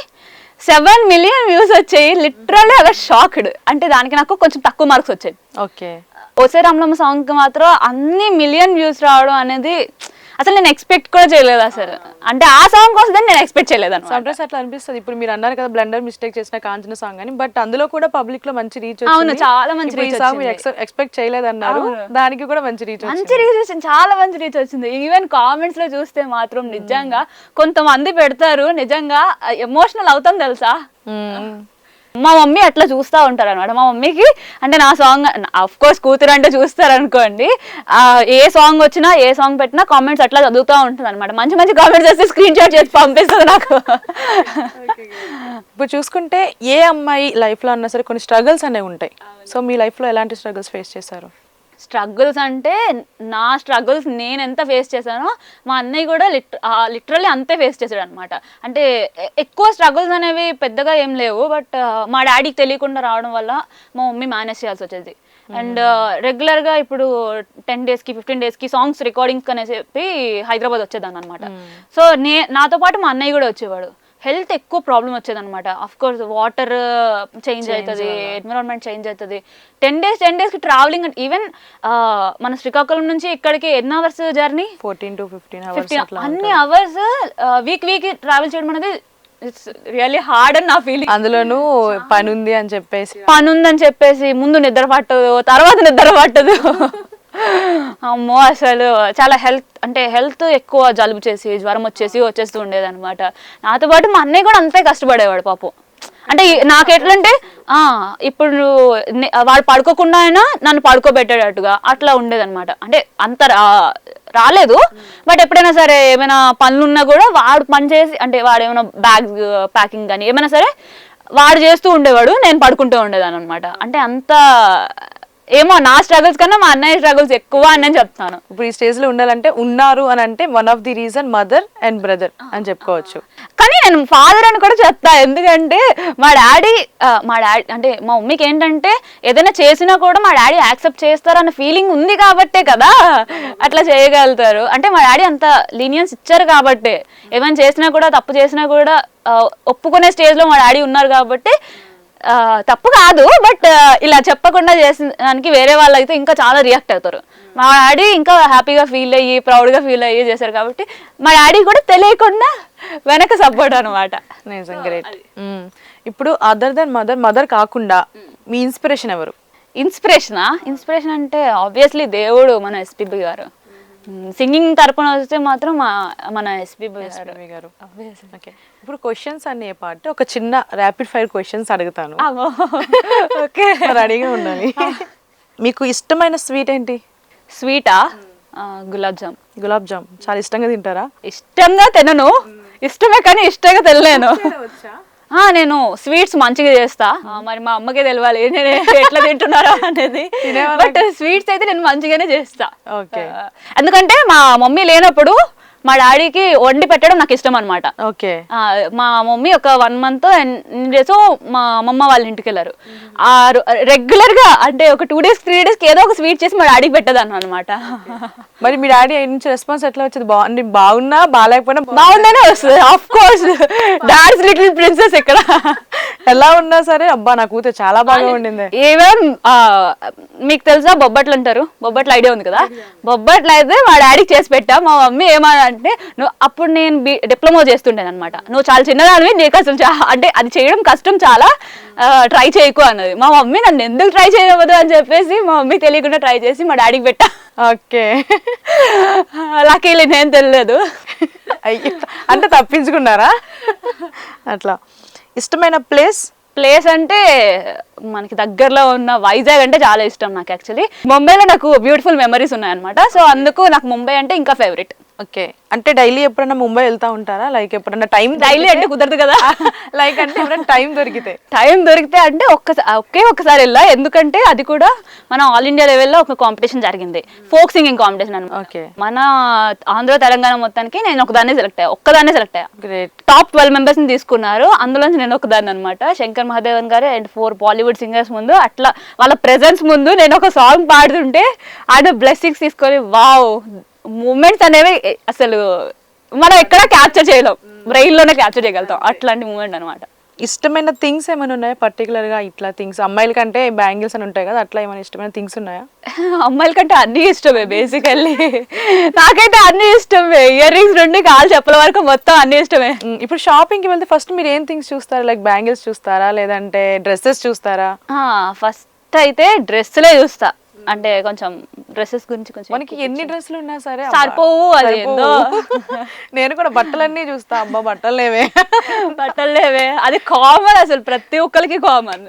7 మిలియన్ వ్యూస్ వచ్చాయి. లిటరల్లీ అలా షాక్డ్. అంటే దానికి నాకు కొంచెం తక్కువ మార్క్స్ వచ్చాయి. ఓకే, ఓసే రాములమ్మ సాంగ్ కి మాత్రం అన్ని మిలియన్ వ్యూస్ రావడం అనేది అసలు నేను ఎక్స్పెక్ట్ కూడా చేయలేదు అసలు. అంటే ఆ సాంగ్ కోసం నేను ఎక్స్పెక్ట్ చేయలేదు అన్నమాట. సమ్టైమ్స్ అట్లా అనిపిస్తుంది. ఇప్పుడు మీరు అన్నారు కదా బ్లండర్ మిస్టేక్ చేసిన కాంచన సాంగ్ అని, బట్ అందులో కూడా పబ్లిక్ లో మంచి రీచ్ వచ్చింది. అవును, చాలా మంచి రీచ్ వచ్చింది. ఎక్స్పెక్ట్ చేయలేదు అన్నారు, దానికి కూడా మంచి రీచ్ వచ్చింది. చాలా మంచి రీచ్ వచ్చింది. ఈవెన్ కామెంట్స్ లో చూస్తే మాత్రం నిజంగా కొంతమంది పెడతారు, నిజంగా ఎమోషనల్ అవుతాం తెలుసా. మా మమ్మీ అట్లా చూస్తూ ఉంటారు అనమాట. మా మమ్మీకి అంటే నా సాంగ్ అఫ్ కోర్స్ కూతురు అంటే చూస్తారు అనుకోండి, ఏ సాంగ్ వచ్చినా ఏ సాంగ్ పెట్టినా కామెంట్స్ అట్లా చదువుతూ ఉంటుంది అనమాట. మంచి మంచి కామెంట్స్ వస్తే స్క్రీన్ షాట్ చేసి పంపిస్తుంది నాకు. ఇప్పుడు చూసుకుంటే ఏ అమ్మాయి లైఫ్ లో అన్నా సరే కొన్ని స్ట్రగుల్స్ అనేవి ఉంటాయి. సో మీ లైఫ్ లో ఎలాంటి స్ట్రగుల్స్ ఫేస్ చేశారు? స్ట్రగుల్స్ అంటే నా స్ట్రగుల్స్ నేను ఎంత ఫేస్ చేశానో మా అన్నయ్య కూడా లిటరల్లీ అంతే ఫేస్ చేశాడు అనమాట. అంటే ఎక్కువ స్ట్రగుల్స్ అనేవి పెద్దగా ఏం లేవు, బట్ మా డాడీకి తెలియకుండా రావడం వల్ల మా మమ్మీ మేనేజ్ చేయాల్సి వచ్చేది. అండ్ రెగ్యులర్గా ఇప్పుడు 10 daysకి 15 daysకి సాంగ్స్ రికార్డింగ్స్ అని చెప్పి హైదరాబాద్ వచ్చేదాన్ని అనమాట. సో నాతో పాటు మా అన్నయ్య కూడా వచ్చేవాడు. హెల్త్ ఎక్కువ ప్రాబ్లం వచ్చేది అనమాట. అఫ్ కోర్స్ వాటర్ చేంజ్ అవుతుంది, ఎన్విరాన్మెంట్ చేంజ్ అవుతుంది. 10 daysకి ట్రావెలింగ్. ఈవెన్ మన శ్రీకాకుళం నుంచి ఇక్కడికి ఎన్ని అవర్స్ జర్నీ? 14 to 15 hours. అన్ని అవర్స్ వీక్ ట్రావెల్ చేయడం అనేది ఇట్స్ రియల్లీ హార్డ్ అని నా ఫీలింగ్. అందులోనూ పని ఉందని చెప్పేసి ముందు నిద్ర పట్టదు, తర్వాత నిద్ర పట్టదు. అమ్మో అసలు చాలా హెల్త్ ఎక్కువ జలుబు చేసి జ్వరం వచ్చేస్తూ ఉండేది అనమాట. నాతో పాటు మా అన్నయ్య కూడా అంతే కష్టపడేవాడు పాపం. అంటే నాకు ఎట్లంటే ఇప్పుడు వాడు పడుకోకుండా అయినా నన్ను పడుకోబెట్టేటట్టుగా అట్లా ఉండేదన్నమాట. అంటే అంత రాలేదు, బట్ ఎప్పుడైనా సరే ఏమైనా పనులున్నా కూడా వాడు పని చేసి, అంటే వాడు ఏమైనా బ్యాగ్ ప్యాకింగ్ కానీ ఏమైనా సరే వాడు చేస్తూ ఉండేవాడు, నేను పడుకుంటూ ఉండేదాన్ని అనమాట. అంటే అంత ఏమో నా స్ట్రగుల్స్ కన్నా మా అన్నయ్య స్ట్రగుల్స్ ఎక్కువ అని నేను చెప్తాను. ఇప్పుడు ఈ స్టేజ్ లో ఉండాలంటే ఉన్నారు అని అంటే one of the reason mother and brother అని చెప్పుకోవచ్చు. కానీ నేను ఫాదర్ అని కూడా చెప్తా, ఎందుకంటే మా డాడీ అంటే మా మమ్మీకి ఏంటంటే ఏదైనా చేసినా కూడా మా డాడీ యాక్సెప్ట్ చేస్తారన్న ఫీలింగ్ ఉంది కాబట్టే కదా అట్లా చేయగలుగుతారు. అంటే మా డాడీ అంత లీనియన్స్ ఇచ్చారు కాబట్టే ఏమైనా చేసినా కూడా తప్పు చేసినా కూడా ఒప్పుకునే స్టేజ్ లో మా డాడీ ఉన్నారు కాబట్టి తప్పు కాదు. బట్ ఇలా చెప్పకుండా చేసిన దానికి వేరే వాళ్ళు అయితే ఇంకా చాలా రియాక్ట్ అవుతారు. మా డాడీ ఇంకా హ్యాపీగా ఫీల్ అయ్యి ప్రౌడ్గా ఫీల్ అయ్యి చేశారు కాబట్టి మా డాడీ కూడా తెలియకుండా వెనక సపోర్ట్ అనమాట. గ్రేట్. ఇప్పుడు అదర్ దెన్ మదర్ కాకుండా మీ ఇన్స్పిరేషన్ ఎవరు? ఇన్స్పిరేషన్ అంటే ఆబ్వియస్లీ దేవుడు, మన ఎస్పీబీ గారు. సింగింగ్ తరపున వస్తే మాత్రం మన ఎస్పీబీ గారు. ఓకే, ఇప్పుడు క్వశ్చన్స్ అనే పార్ట్ ఒక చిన్న ర్యాపిడ్ ఫైర్ క్వశ్చన్స్ అడుగుతాను. ఓకే, రెడీగా ఉండాలి. మీకు ఇష్టమైన స్వీట్ ఏంటి? స్వీటా? గులాబ్ జామ్. చాలా ఇష్టంగా తింటారా? ఇష్టంగా తినను, ఇష్టమే కానీ ఇష్టంగా తినలేను. నేను స్వీట్స్ మంచిగా చేస్తా, మరి మా అమ్మకే తెలియాలి నేను ఎట్లా తింటున్నారా అనేది. బట్ స్వీట్స్ అయితే నేను మంచిగానే చేస్తా. ఓకే, ఎందుకంటే మా మమ్మీ లేనప్పుడు మా డాడీకి వండి పెట్టడం నాకు ఇష్టం అనమాట. ఓకే. మా మమ్మీ ఒక 1 month డేస్ మా అమ్మమ్మ వాళ్ళ ఇంటికి వెళ్ళారు. రెగ్యులర్ గా అంటే ఒక 2 days 3 days ఏదో ఒక స్వీట్ చేసి మా డాడీకి పెట్టదాను అనమాట. మరి మీ డాడీ నుంచి రెస్పాన్స్ ఎట్లా వచ్చేది? బాగున్నా బాగాలేకపోయినా బాగుందనే వస్తుంది. Of course daddy's little princess ఇక్కడ. ఎలా ఉన్నా సరే అబ్బా నా కూతురు చాలా బాగా ఉండింది. ఈవెన్ మీకు తెలుసా బొబ్బట్లు అంటారు, బొబ్బట్లు ఐడియా ఉంది కదా, బొబ్బట్లు అయితే మా డాడీకి చేసి పెట్టా. మా మమ్మీ ఏమనంటే నువ్వు అప్పుడు నేను డిప్లొమా చేస్తుంటాను అనమాట, నువ్వు చాలా చిన్నదానివి, నీకు అసలు అంటే అది చేయడం కష్టం చాలా, ట్రై చేయకు అన్నది. మా మమ్మీ నన్ను ఎందుకు ట్రై చేయవద్దు అని చెప్పేసి మా మమ్మీ తెలియకుండా ట్రై చేసి మా డాడీకి పెట్టా. ఓకే. లక్కీలీ నేను తెలియలేదు. అయ్యో, అంటే తప్పించుకున్నారా అట్లా. ఇష్టమైన ప్లేస్ అంటే మనకి దగ్గరలో ఉన్న వైజాగ్ అంటే చాలా ఇష్టం నాకు. యాక్చువల్లీ ముంబైలో నాకు బ్యూటిఫుల్ మెమరీస్ ఉన్నాయన్నమాట. సో అందుకు నాకు ముంబై అంటే ఇంకా ఫేవరెట్. ఓకే. అంటే డైలీ ఎప్పుడన్నా ముంబై వెళ్తా ఉంటారా? లైక్ ఎప్పుడన్నా టైం డైలీ అంటే కుదరదు కదా. లైక్ అంటే ఎప్పుడన్నా టైం దొరికితే అంటే ఒక్కసారి వెళ్ళా. ఎందుకంటే అది కూడా మన ఆల్ ఇండియా లెవెల్లో ఒక కాంపిటీషన్ జరిగింది, ఫోక్ సింగింగ్ కాంపిటీషన్ అనమాట. ఓకే. మన ఆంధ్ర తెలంగాణ మొత్తానికి నేను ఒక్కదాన్నే సెలెక్ట్ అయ్యా. గ్రేట్. టాప్ 12 members ని తీసుకున్నారు, అందులోంచి నేను ఒకదాన్ని అనమాట. శంకర్ మహాదేవన్ గారు అండ్ 4 బాలీవుడ్ సింగర్స్ ముందు అట్లా వాళ్ళ ప్రెజెన్స్ ముందు నేను ఒక సాంగ్ పాడుతుంటే ఆయన బ్లెస్సింగ్స్ తీసుకొని వావ్ మూమెంట్స్ అనేవి అసలు మనం ఎక్కడ క్యాప్చర్ చేయలేం, బ్రెయిన్ లోనే క్యాప్చర్ చేయగలుగుతాం అట్లాంటి మూమెంట్ అనమాట. ఇష్టమైన థింగ్స్ ఏమైనా ఉన్నాయా పర్టికులర్ గా? ఇట్లా థింగ్స్ అమ్మాయిల కంటే బ్యాంగిల్స్ అని ఉంటాయి కదా, అట్లా ఏమైనా ఇష్టమైన థింగ్స్ ఉన్నాయా? అమ్మాయిల కంటే అన్ని ఇష్టమే బేసికల్లీ. నాకైతే అన్ని ఇష్టమే, ఇయర్ రింగ్స్ నుండి కాలు చెప్పుల వరకు మొత్తం అన్ని ఇష్టమే. ఇప్పుడు షాపింగ్ కి వెళ్తే ఫస్ట్ మీరు ఏం థింగ్స్ చూస్తారు? లైక్ బ్యాంగిల్స్ చూస్తారా లేదంటే డ్రెస్సెస్ చూస్తారా? ఫస్ట్ అయితే డ్రెస్లే చూస్తా. అంటే కొంచెం డ్రెస్సెస్ గురించి కొంచెం మనకి ఎన్ని డ్రెస్సులు ఉన్నా సరే సరిపోవు. అది ఏందో నేను కూడా బట్టలన్నీ చూస్తా, అబ్బా బట్టలు లేవే అది కామన్, అసలు ప్రతి ఒక్కరికి కామన్,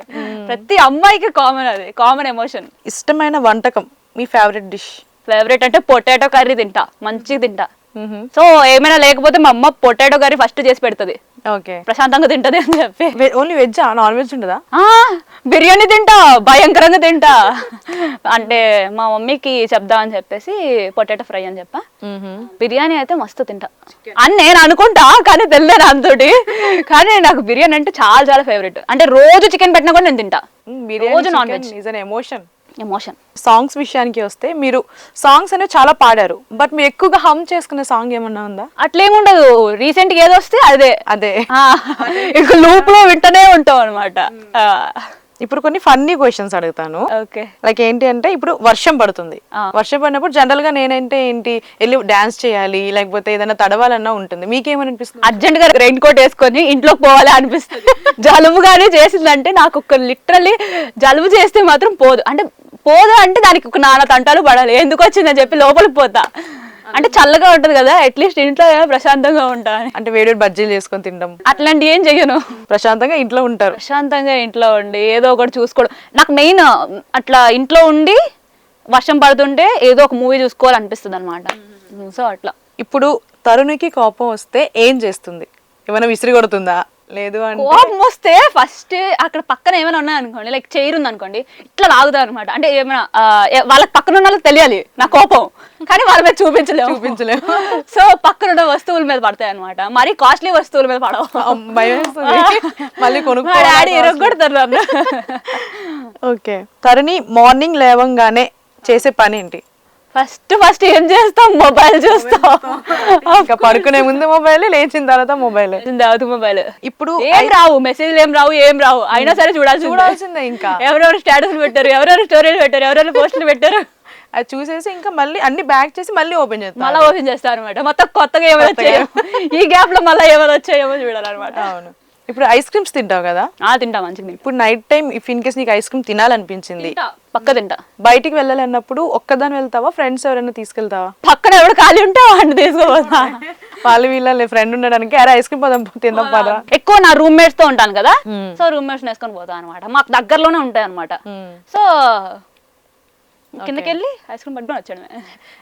ప్రతి అమ్మాయికి కామన్, అది కామన్ ఎమోషన్. ఇష్టమైన వంటకం, మీ ఫేవరెట్ డిష్? ఫేవరెట్ అంటే పొటాటో కర్రీ తింటా, మంచిగా తింటా. సో ఏమైనా లేకపోతే మా అమ్మ పొటాటో కర్రీ ఫస్ట్ చేసి పెడుతుంది, ఓకే, ప్రశాంతంగా తింటది అని చెప్పి. ఓన్లీ వెజ్, నాన్ వెజ్ ఉండదా? బిర్యానీ తింటా, భయంకరంగా తింటా. అంటే మా మమ్మీకి చెప్దా అని చెప్పేసి పొటాటో ఫ్రై అని చెప్పా. బిర్యానీ అయితే మస్తు తింటా అని నేను అనుకుంటా, కానీ తెలియదు అంతటి. కానీ నాకు బిర్యానీ అంటే చాలా చాలా ఫేవరెట్. అంటే రోజు చికెన్ పెట్టినా కూడా నేను తింటా. రోజు నాన్ వెజ్ ఎమోషన్. సాంగ్స్ విషయానికి వస్తే మీరు సాంగ్స్ అనేవి చాలా పాడారు, బట్ మీరు ఎక్కువగా హమ్ చేసుకునే సాంగ్ ఏమన్నా ఉందా? అట్లేముండదు, రీసెంట్ గా ఏదో వస్తే అదే ఇక లూప్ లో వింటనే ఉంటాం అనమాట. ఇప్పుడు కొన్ని ఫన్నీ క్వశ్చన్స్ అడుగుతాను. ఓకే. లైక్ ఏంటి అంటే ఇప్పుడు వర్షం పడుతుంది, వర్షం పడినప్పుడు జనరల్ గా నేనంటే ఏంటి వెళ్ళి డాన్స్ చేయాలి లేకపోతే ఏదైనా తడవాలన్నా ఉంటుంది, మీకేమని అనిపిస్తుంది? అర్జెంట్ గా రెయిన్ కోట్ వేసుకొని ఇంట్లోకి పోవాలి అనిపిస్తుంది. జలుబు గానీ చేసిందంటే నాకు ఒక లిటరల్లీ జలుబు చేస్తే మాత్రం పోదు అంటే దానికి ఒక నాన్న తంటాలు పడాలి, ఎందుకు వచ్చిందని చెప్పి లోపలికి పోతా. అంటే చల్లగా ఉంటది కదా, అట్లీస్ట్ ఇంట్లో ప్రశాంతంగా ఉంటా. అంటే వేడి బజ్జీలు చేసుకొని తినడం అట్లాంటి ఏం చెయ్యను, ప్రశాంతంగా ఇంట్లో ఉంటారు. ప్రశాంతంగా ఇంట్లో ఉండి ఏదో ఒకటి చూసుకోవడం నాకు మెయిన్. అట్లా ఇంట్లో ఉండి వర్షం పడుతుంటే ఏదో ఒక మూవీ చూసుకోవాలనిపిస్తుంది అనమాట. సో అట్లా. ఇప్పుడు తరుణికి కోపం వస్తే ఏం చేస్తుంది? ఏమైనా విసిరి కొడుతుందా? లేదు అంటే కోపం వస్తే ఫస్ట్ అక్కడ పక్కన ఏమైనా ఉన్నాయనుకోండి, లైక్ చైర్ ఉంది అనుకోండి, ఇట్లా లాగుతా అనమాట. అంటే ఏమైనా వాళ్ళకి పక్కన ఉన్న వాళ్ళకి తెలియాలి నా కోపం, కానీ వాళ్ళ మీద చూపించలేము. సో పక్కన ఉన్న వస్తువుల మీద పడతాయి అనమాట. మరి కాస్ట్లీ వస్తువుల మీద పడవు, మళ్ళీ డాడీ ఇరగొడతారు నన్ను. ఓకే. తరుణి మార్నింగ్ లేవంగానే చేసే పని ఏంటి? ఫస్ట్ ఏం చేస్తాం? మొబైల్ చూస్తాం. పడుకునే ముందు మొబైల్, లేచిన తర్వాత మొబైల్. ఇప్పుడు ఏం రావు, మెసేజ్లు ఏం రావు, అయినా సరే చూడాల్సిందే. ఇంకా ఎవరెవరు స్టేటస్ పెట్టారు, ఎవరెవరు స్టోరీలు పెట్టారు, ఎవరెవరు పోస్టులు పెట్టారు, అది చూసేసి ఇంకా మళ్ళీ అన్ని బ్యాక్ చేసి మళ్ళీ ఓపెన్ చేస్తారు అనమాట. మొత్తం కొత్తగా ఏమైనా వచ్చాయో, ఈ గ్యాప్ లో మళ్ళీ ఏమైనా వచ్చాయేమో చూడాలన్నమాట. అవును. ఇప్పుడు ఐస్ క్రీమ్స్ తింటావు కదా? తింటా మంచిగా. ఇప్పుడు night time if in case నీకు ఐస్ క్రీమ్ తినాలనిపించింది, పక్క తింటా. బయటికి వెళ్ళాలన్నప్పుడు ఒక్కదాని వెళ్తావా, ఫ్రెండ్స్ ఎవరైనా తీసుకెళ్తావా? పక్కన ఎవరు ఖాళీ ఉంటే వాడిని తీసుకోపోతా. వాళ్ళు వీళ్ళ ఫ్రెండ్ ఉండడానికి అరే ఐస్ క్రీమ్ తిందాం పదా. ఎక్కువ నా రూమ్మేట్స్ తో ఉంటాను కదా, సో రూమ్మేట్స్ వేసుకొని పోతాను అనమాట. మాకు దగ్గరలోనే ఉంటాయి అనమాట. సో కిందకి వెళ్ళి ఐస్ క్రీమ్ పట్టుకొని వచ్చాడు.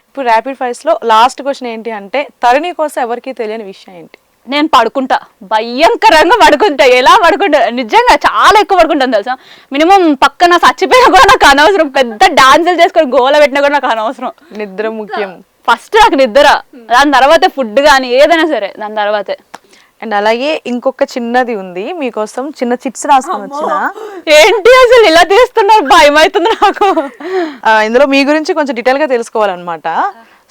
ఇప్పుడు ర్యాపిడ్ ఫైర్స్ లో లాస్ట్ క్వశ్చన్ ఏంటి అంటే, తరుణి కోసం ఎవరికి తెలియని విషయం ఏంటి? నేను పడుకుంటా, భయంకరంగా పడుకుంటా. ఎలా పడుకుంటా? నిజంగా చాలా ఎక్కువ పడుకుంటాను తెలుసా. మినిమం పక్కన చచ్చిపోయినా కూడా నాకు అనవసరం, పెద్ద డాన్సులు చేసుకొని గోల పెట్టినా కూడా నాకు అనవసరం. నిద్ర ముఖ్యం. ఫస్ట్ నాకు నిద్ర, దాని తర్వాతే ఫుడ్ కానీ ఏదైనా సరే దాని తర్వాతే. అండ్ అలాగే ఇంకొక చిన్నది ఉంది మీకోసం, చిన్న చిట్స్ రాసుకొని వచ్చిన. ఏంటి అసలు ఇలా తీస్తున్నారు, భయం అవుతుంది నాకు. ఇందులో మీ గురించి కొంచెం డీటెయిల్ గా తెలుసుకోవాలన్నమాట.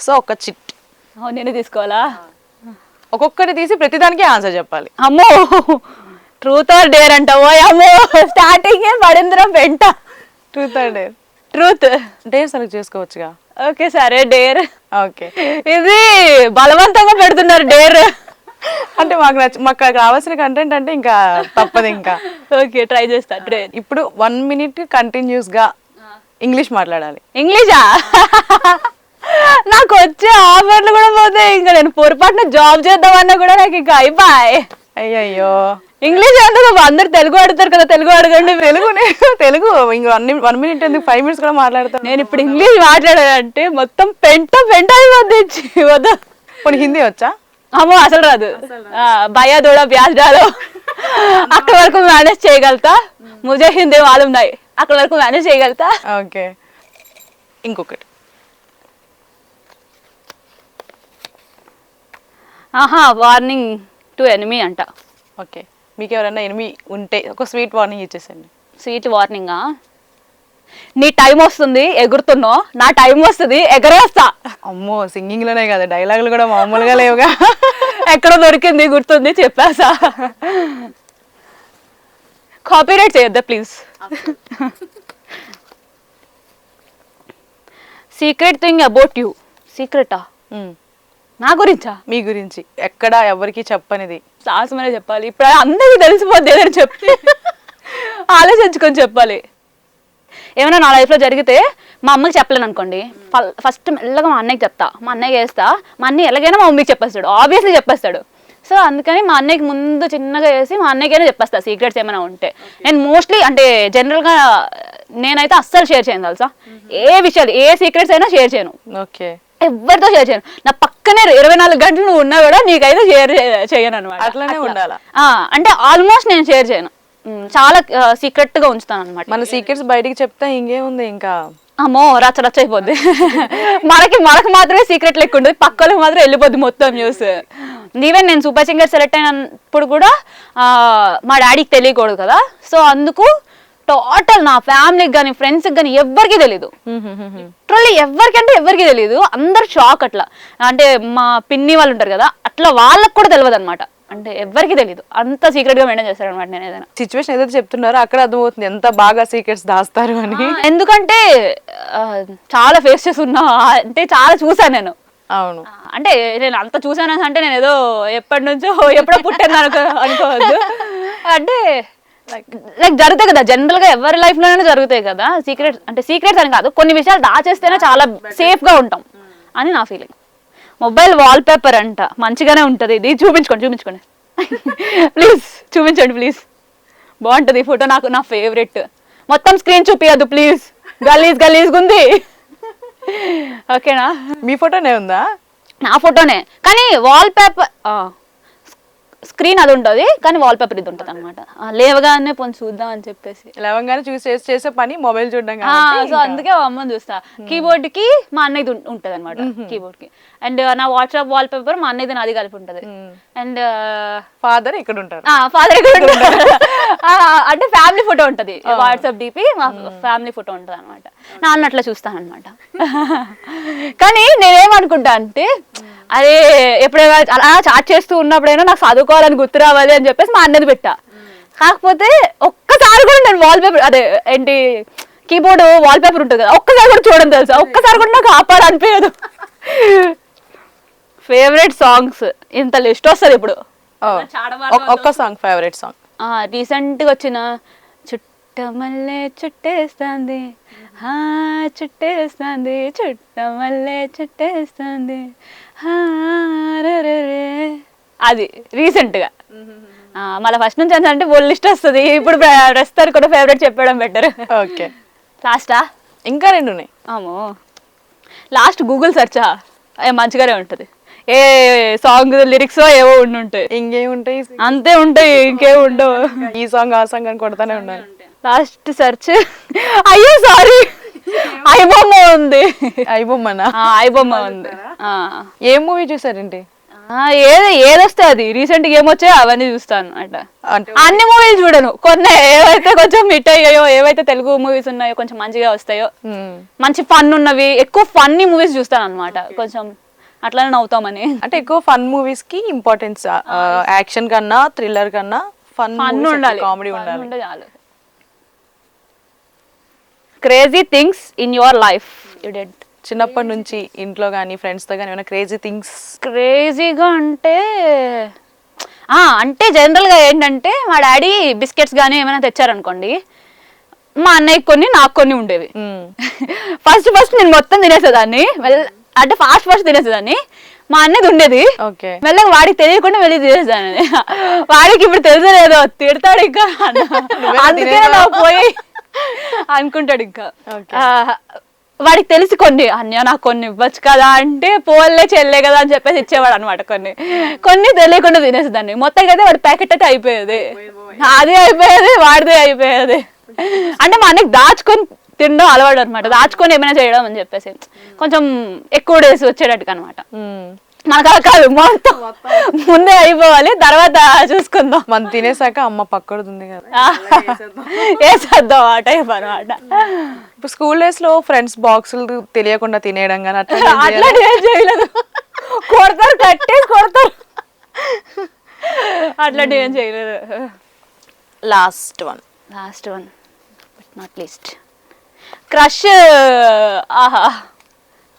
సో ఒక చిట్ నేనే తీసుకోవాలా? ఒక్కొక్కటి తీసి ప్రతిదానికి ఆన్సర్ చెప్పాలి. అమ్మో, ట్రూత్ ఆర్ డేర్ అంటావో? అమ్మో, స్టార్టింగ్ పడిందిరా వెంట. Truth or dare? Truth. Dare select చేసుకోవచ్చుగా. ఓకే సరే, డేర్. ఓకే, ఇది బలవంతంగా పెడుతున్నారు డేర్. అంటే మాకు కావాల్సిన కంటెంట్ అంటే ఇంకా తప్పదు ఇంకా. ఓకే, ట్రై చేస్తా. డేర్. ఇప్పుడు 1 minute కంటిన్యూస్ గా ఇంగ్లీష్ మాట్లాడాలి. ఇంగ్లీషా? నాకు వచ్చే ఆఫర్లు కూడా పోతాయి. ఇంకా నేను పొరపాటున జాబ్ చేద్దామన్నా కూడా నాకు ఇంకా అయిపోయి. అయ్యయ్యో, ఇంగ్లీష్ ఎందుకు? అందరు తెలుగు అడుగుతారు కదా, తెలుగు అడగండి. తెలుగు ఇంకా 1 minute ఎందుకు, 5 minutes కూడా మాట్లాడతాను. నేను ఇప్పుడు ఇంగ్లీష్ మాట్లాడాలంటే మొత్తం పెంట అయిపోద్ది. వద్దు. కొన్ని హిందీ వచ్చా? అమ్మో, అసలు రాదు. భయా దోడా బ్యాస్ డాలో అక్కడ వరకు మేనేజ్ చేయగలుగుతా. ముజే హిందీ వాళ్ళు ఉన్నాయి, అక్కడ వరకు మేనేజ్ చేయగలుగుతా. ఓకే, ఇంకొకటి. వార్నింగ్ టు ఎనిమీ అంట. ఓకే, మీకు ఎవరైనా ఎనిమి ఉంటే ఒక స్వీట్ వార్నింగ్ ఇచ్చేసండి. స్వీట్ వార్నింగా? నీ టైం వస్తుంది ఎగురుతున్నావు, నా టైం వస్తుంది ఎగరేస్తా. అమ్మో, సింగింగ్ లోనే కదా, డైలాగులు కూడా మామూలుగా లేవుగా. ఎక్కడో దొరికింది, గుర్తుంది, చెప్పేసా. కాపీరైట్ చేయొద్దా please. Secret thing about you. సీక్రెటా? నా గురించా? మీ గురించి ఎక్కడ ఎవరికి చెప్పనిది. సాహసమనే చెప్పాలి. ఇప్పుడు అందరికీ తెలిసిపోద్ది ఏదైనా చెప్పి. ఆలోచించుకొని చెప్పాలి. ఏమైనా నా లైఫ్లో జరిగితే మా అమ్మకి చెప్పలేను అనుకోండి, ఫస్ట్ మెల్లగా మా అన్నయ్యకి చెప్తా. మా అన్నయ్య చేస్తా, మా అన్నయ్య ఎలాగైనా మా మమ్మీకి చెప్పేస్తాడు, ఆబ్వియస్లీ చెప్పేస్తాడు. సో అందుకని మా అన్నయ్యకి ముందు చిన్నగా చేసి మా అన్నయ్యకైనా చెప్పేస్తా సీక్రెట్స్ ఏమైనా ఉంటే. నేను మోస్ట్లీ అంటే జనరల్గా నేనైతే అస్సలు షేర్ చేయను తెలుసా. ఏ విషయాలు, ఏ సీక్రెట్స్ అయినా షేర్ చేయను. ఓకే, ఎవరితో షేర్ చేయను. నా పక్కనే 24 గంటలు నువ్వు ఉన్నా కూడా నీకైతే షేర్ చేయను అనమాట. అట్లానే ఉండాలా? అంటే ఆల్మోస్ట్ నేను షేర్ చేయను, చాలా సీక్రెట్ గా ఉంచుతాను అనమాట. మన సీక్రెట్స్ బయటికి చెప్తే ఇంకేముంది ఇంకా. అమ్మో, రచ్చ అయిపోద్ది. మనకి మాత్రమే సీక్రెట్ లెక్క ఉంటుంది, పక్కలకు మాత్రం వెళ్ళిపోద్ది మొత్తం న్యూస్. ఈవెన్ నేను సూపర్ సింగర్ సెలెక్ట్ అయినప్పుడు కూడా మా డాడీకి తెలియకూడదు కదా. సో అందుకు టోటల్ నా ఫ్యామిలీకి కానీ ఫ్రెండ్స్కి కానీ ఎవ్వరికి తెలీదు. లిటరల్లీ ఎవరికి తెలియదు. అందరు షాక్. అట్లా అంటే మా పిన్ని వాళ్ళు ఉంటారు కదా, అట్లా వాళ్ళకి కూడా తెలియదు అనమాట. అంటే ఎవరికి తెలీదు, అంత సీక్రెట్ గా మెయింటైన్ చేస్తారు అనమాట. నేను ఏదైనా సిచ్యువేషన్ ఏదైతే చెప్తున్నారో అక్కడ అర్థమవుతుంది ఎంత బాగా సీక్రెట్స్ దాస్తారు అని. ఎందుకంటే చాలా ఫేస్ చేసి ఉన్నా, అంటే చాలా చూసాను నేను. అవును, అంటే నేను అంత చూసాను అంటే నేను ఏదో ఎప్పటి నుంచో ఎప్పుడో పుట్టాను అనుకోవద్దు. అంటే లైక్ జరుగుతాయి కదా, జనరల్ గా ఎవరి లైఫ్ లోనే జరుగుతాయి కదా సీక్రెట్స్. అంటే సీక్రెట్స్ అని కాదు, కొన్ని విషయాలు దాచేస్తేనే చాలా సేఫ్ గా ఉంటాం అని నా ఫీలింగ్. మొబైల్ వాల్ పేపర్ అంట, మంచిగానే ఉంటుంది. ఇది చూపించుకోండి ప్లీజ్, చూపించండి ప్లీజ్. బాగుంటుంది ఈ ఫోటో, నాకు నా ఫేవరెట్. మొత్తం స్క్రీన్ చూపియద్దు ప్లీజ్, గలీజ్ ఉంది. ఓకేనా? మీ ఫోటోనే ఉందా? నా ఫోటోనే, కానీ వాల్ పేపర్ స్క్రీన్ అది ఉంటుంది, కానీ వాల్ పేపర్ ఇది ఉంటుంది అనమాట. లేవగానే పోనీ చూద్దాం అని చెప్పేసి, లేవగానే చూసి చేసే పని మొబైల్ చూడడం. సో అందుకే అమ్మని చూస్తా. కీబోర్డ్ కి మా అన్నయ్యది ఉంటది అనమాట, కీబోర్డ్ కి. అండ్ నా వాట్సాప్ వాల్ పేపర్ మా అన్నయ్యది నాది కలిపి ఉంటది. అండ్ ఫాదర్ ఇక్కడ ఉంటారు. ఫాదర్ ఇక్కడ ఉంటారు. అంటే ఫ్యామిలీ ఫోటో ఉంటది, వాట్సాప్ డిపి మా ఫ్యామిలీ ఫోటో ఉంటది అనమాట. నాన్న అట్లా చూస్తాను అనమాట. కానీ నేనేమనుకుంటా అంటే, అదే ఎప్పుడైనా అలా చాట్ చేస్తూ ఉన్నప్పుడైనా నాకు చదువుకోవాలని గుర్తు రావాలి అని చెప్పేసి మా అన్నది పెట్టా. కాకపోతే ఒక్కసారి కూడా నేను వాల్ పేపర్, అదే ఏంటి కీబోర్డ్ వాల్ పేపర్ ఉంటుంది కదా, ఒక్కసారి కూడా చూడడం తెలుసా. ఒక్కసారి కూడా నాకు ఆపాలనిపించదు. ఫేవరెట్ సాంగ్స్ ఇంత లిస్ట్ వస్తుంది ఇప్పుడు. ఒక్క సాంగ్ ఫేవరెట్ సాంగ్ రీసెంట్ గా వచ్చిన చుట్టమల్లె చుట్టేస్తుంది, చుట్టేస్తుంది చుట్టమల్లె చుట్టేస్తుంది, అది రీసెంట్ గా. మళ్ళీ ఫస్ట్ నుంచి అంటే ఓల్డ్ లిస్ట్ వస్తుంది. ఇప్పుడు ప్రస్తుతానికి కూడా ఫేవరెట్ చెప్పడం బెటర్. ఓకే, లాస్టా? ఇంకా 2 ఉన్నాయి. అమ్మో, లాస్ట్ గూగుల్ సెర్చా మంచిగానే ఉంటది. ఏ సాంగ్ లిరిక్స్ ఏవో ఉండుంటాయి, ఇంకేముంటాయి, అంతే ఉంటాయి, ఇంకేం ఉండవు. ఈ సాంగ్ ఆ సాంగ్ అని కొడతానే ఉండాలి. లాస్ట్ సెర్చ్, అయ్యో సారీ ఐబొమ్మ ఉంది. ఐబొమ్మనా? ఐబొమ్మ ఉంది. ఏ మూవీ చూసారండి? ఏదొస్తే అది రీసెంట్ గా ఏమొచ్చాయో అవన్నీ చూస్తాను అట్లా. అన్ని మూవీలు చూడను, కొన్ని ఏవైతే కొంచెం హిట్ అయ్యాయో, ఏవైతే తెలుగు మూవీస్ ఉన్నాయో కొంచెం మంచిగా వస్తాయో, మంచి ఫన్ ఉన్నవి, ఎక్కువ ఫన్నీ మూవీస్ చూస్తాను అనమాట. కొంచెం అట్లానే నవ్వుతామని. అంటే ఎక్కువ ఫన్ మూవీస్ కి ఇంపార్టెన్స్, యాక్షన్ కన్నా థ్రిల్లర్ కన్నా ఫన్ ఉండాలి, కామెడీ ఉండాలి. చాలు. Crazy things in your life you did. చిన్నప్పటి నుంచి ఇంట్లో కానీ ఫ్రెండ్స్ తో కానీ ఏమైనా క్రేజీ థింగ్స్? క్రేజీగా అంటే జనరల్గా ఏంటంటే మా డాడీ బిస్కెట్స్ కానీ ఏమైనా తెచ్చారనుకోండి, మా అన్నయ్య కొన్ని నాకు కొన్ని ఉండేవి. ఫస్ట్ నేను మొత్తం తినేసేదాన్ని, అంటే ఫాస్ట్ తినేసేదాన్ని. మా అన్నది ఉండేది, మెల్లగా వాడికి తెలియకుండా వెళ్ళి తినేసేదాన్ని. వాడికి ఇప్పుడు తెలియలేదో తిడతాడు ఇంకా, అందుకే నాకు పోయి అనుకుంటాడు ఇంకా. వాడికి తెలిసి కొన్ని అన్య నాకు కొన్ని ఇవ్వచ్చు కదా అంటే, పోలే చెల్లే కదా అని చెప్పేసి ఇచ్చేవాడు అనమాట. కొన్ని తెలియకుండా తినేసేదాన్ని. మొత్తం అయితే వాడి ప్యాకెట్ అయితే అయిపోయేది, అది అయిపోయేది, వాడిదే అయిపోయేది. అంటే మా అన్నకి దాచుకొని తినడం అలవాడు అనమాట, దాచుకొని ఏమైనా చేయడం అని చెప్పేసి కొంచెం ఎక్కువ డేస్ వచ్చేటట్టుగా అనమాట. మనకు అలా కాదు, మొత్తం ముందే అయిపోవాలి, తర్వాత చూసుకుందాం. మనం తినేసాక అమ్మ పక్కడుంది కదా వేసేద్దాం ఆ టైప్ అనమాట. ఇప్పుడు స్కూల్ డేస్ లో ఫ్రెండ్స్ బాక్సులు తెలియకుండా తినేయడం కానీ అట్లా ఏం చేయలేదు. కొడతారు, కట్టేసి కొడతారు, అట్లాంటి ఏం చేయలేదు. Last one but not least, crush.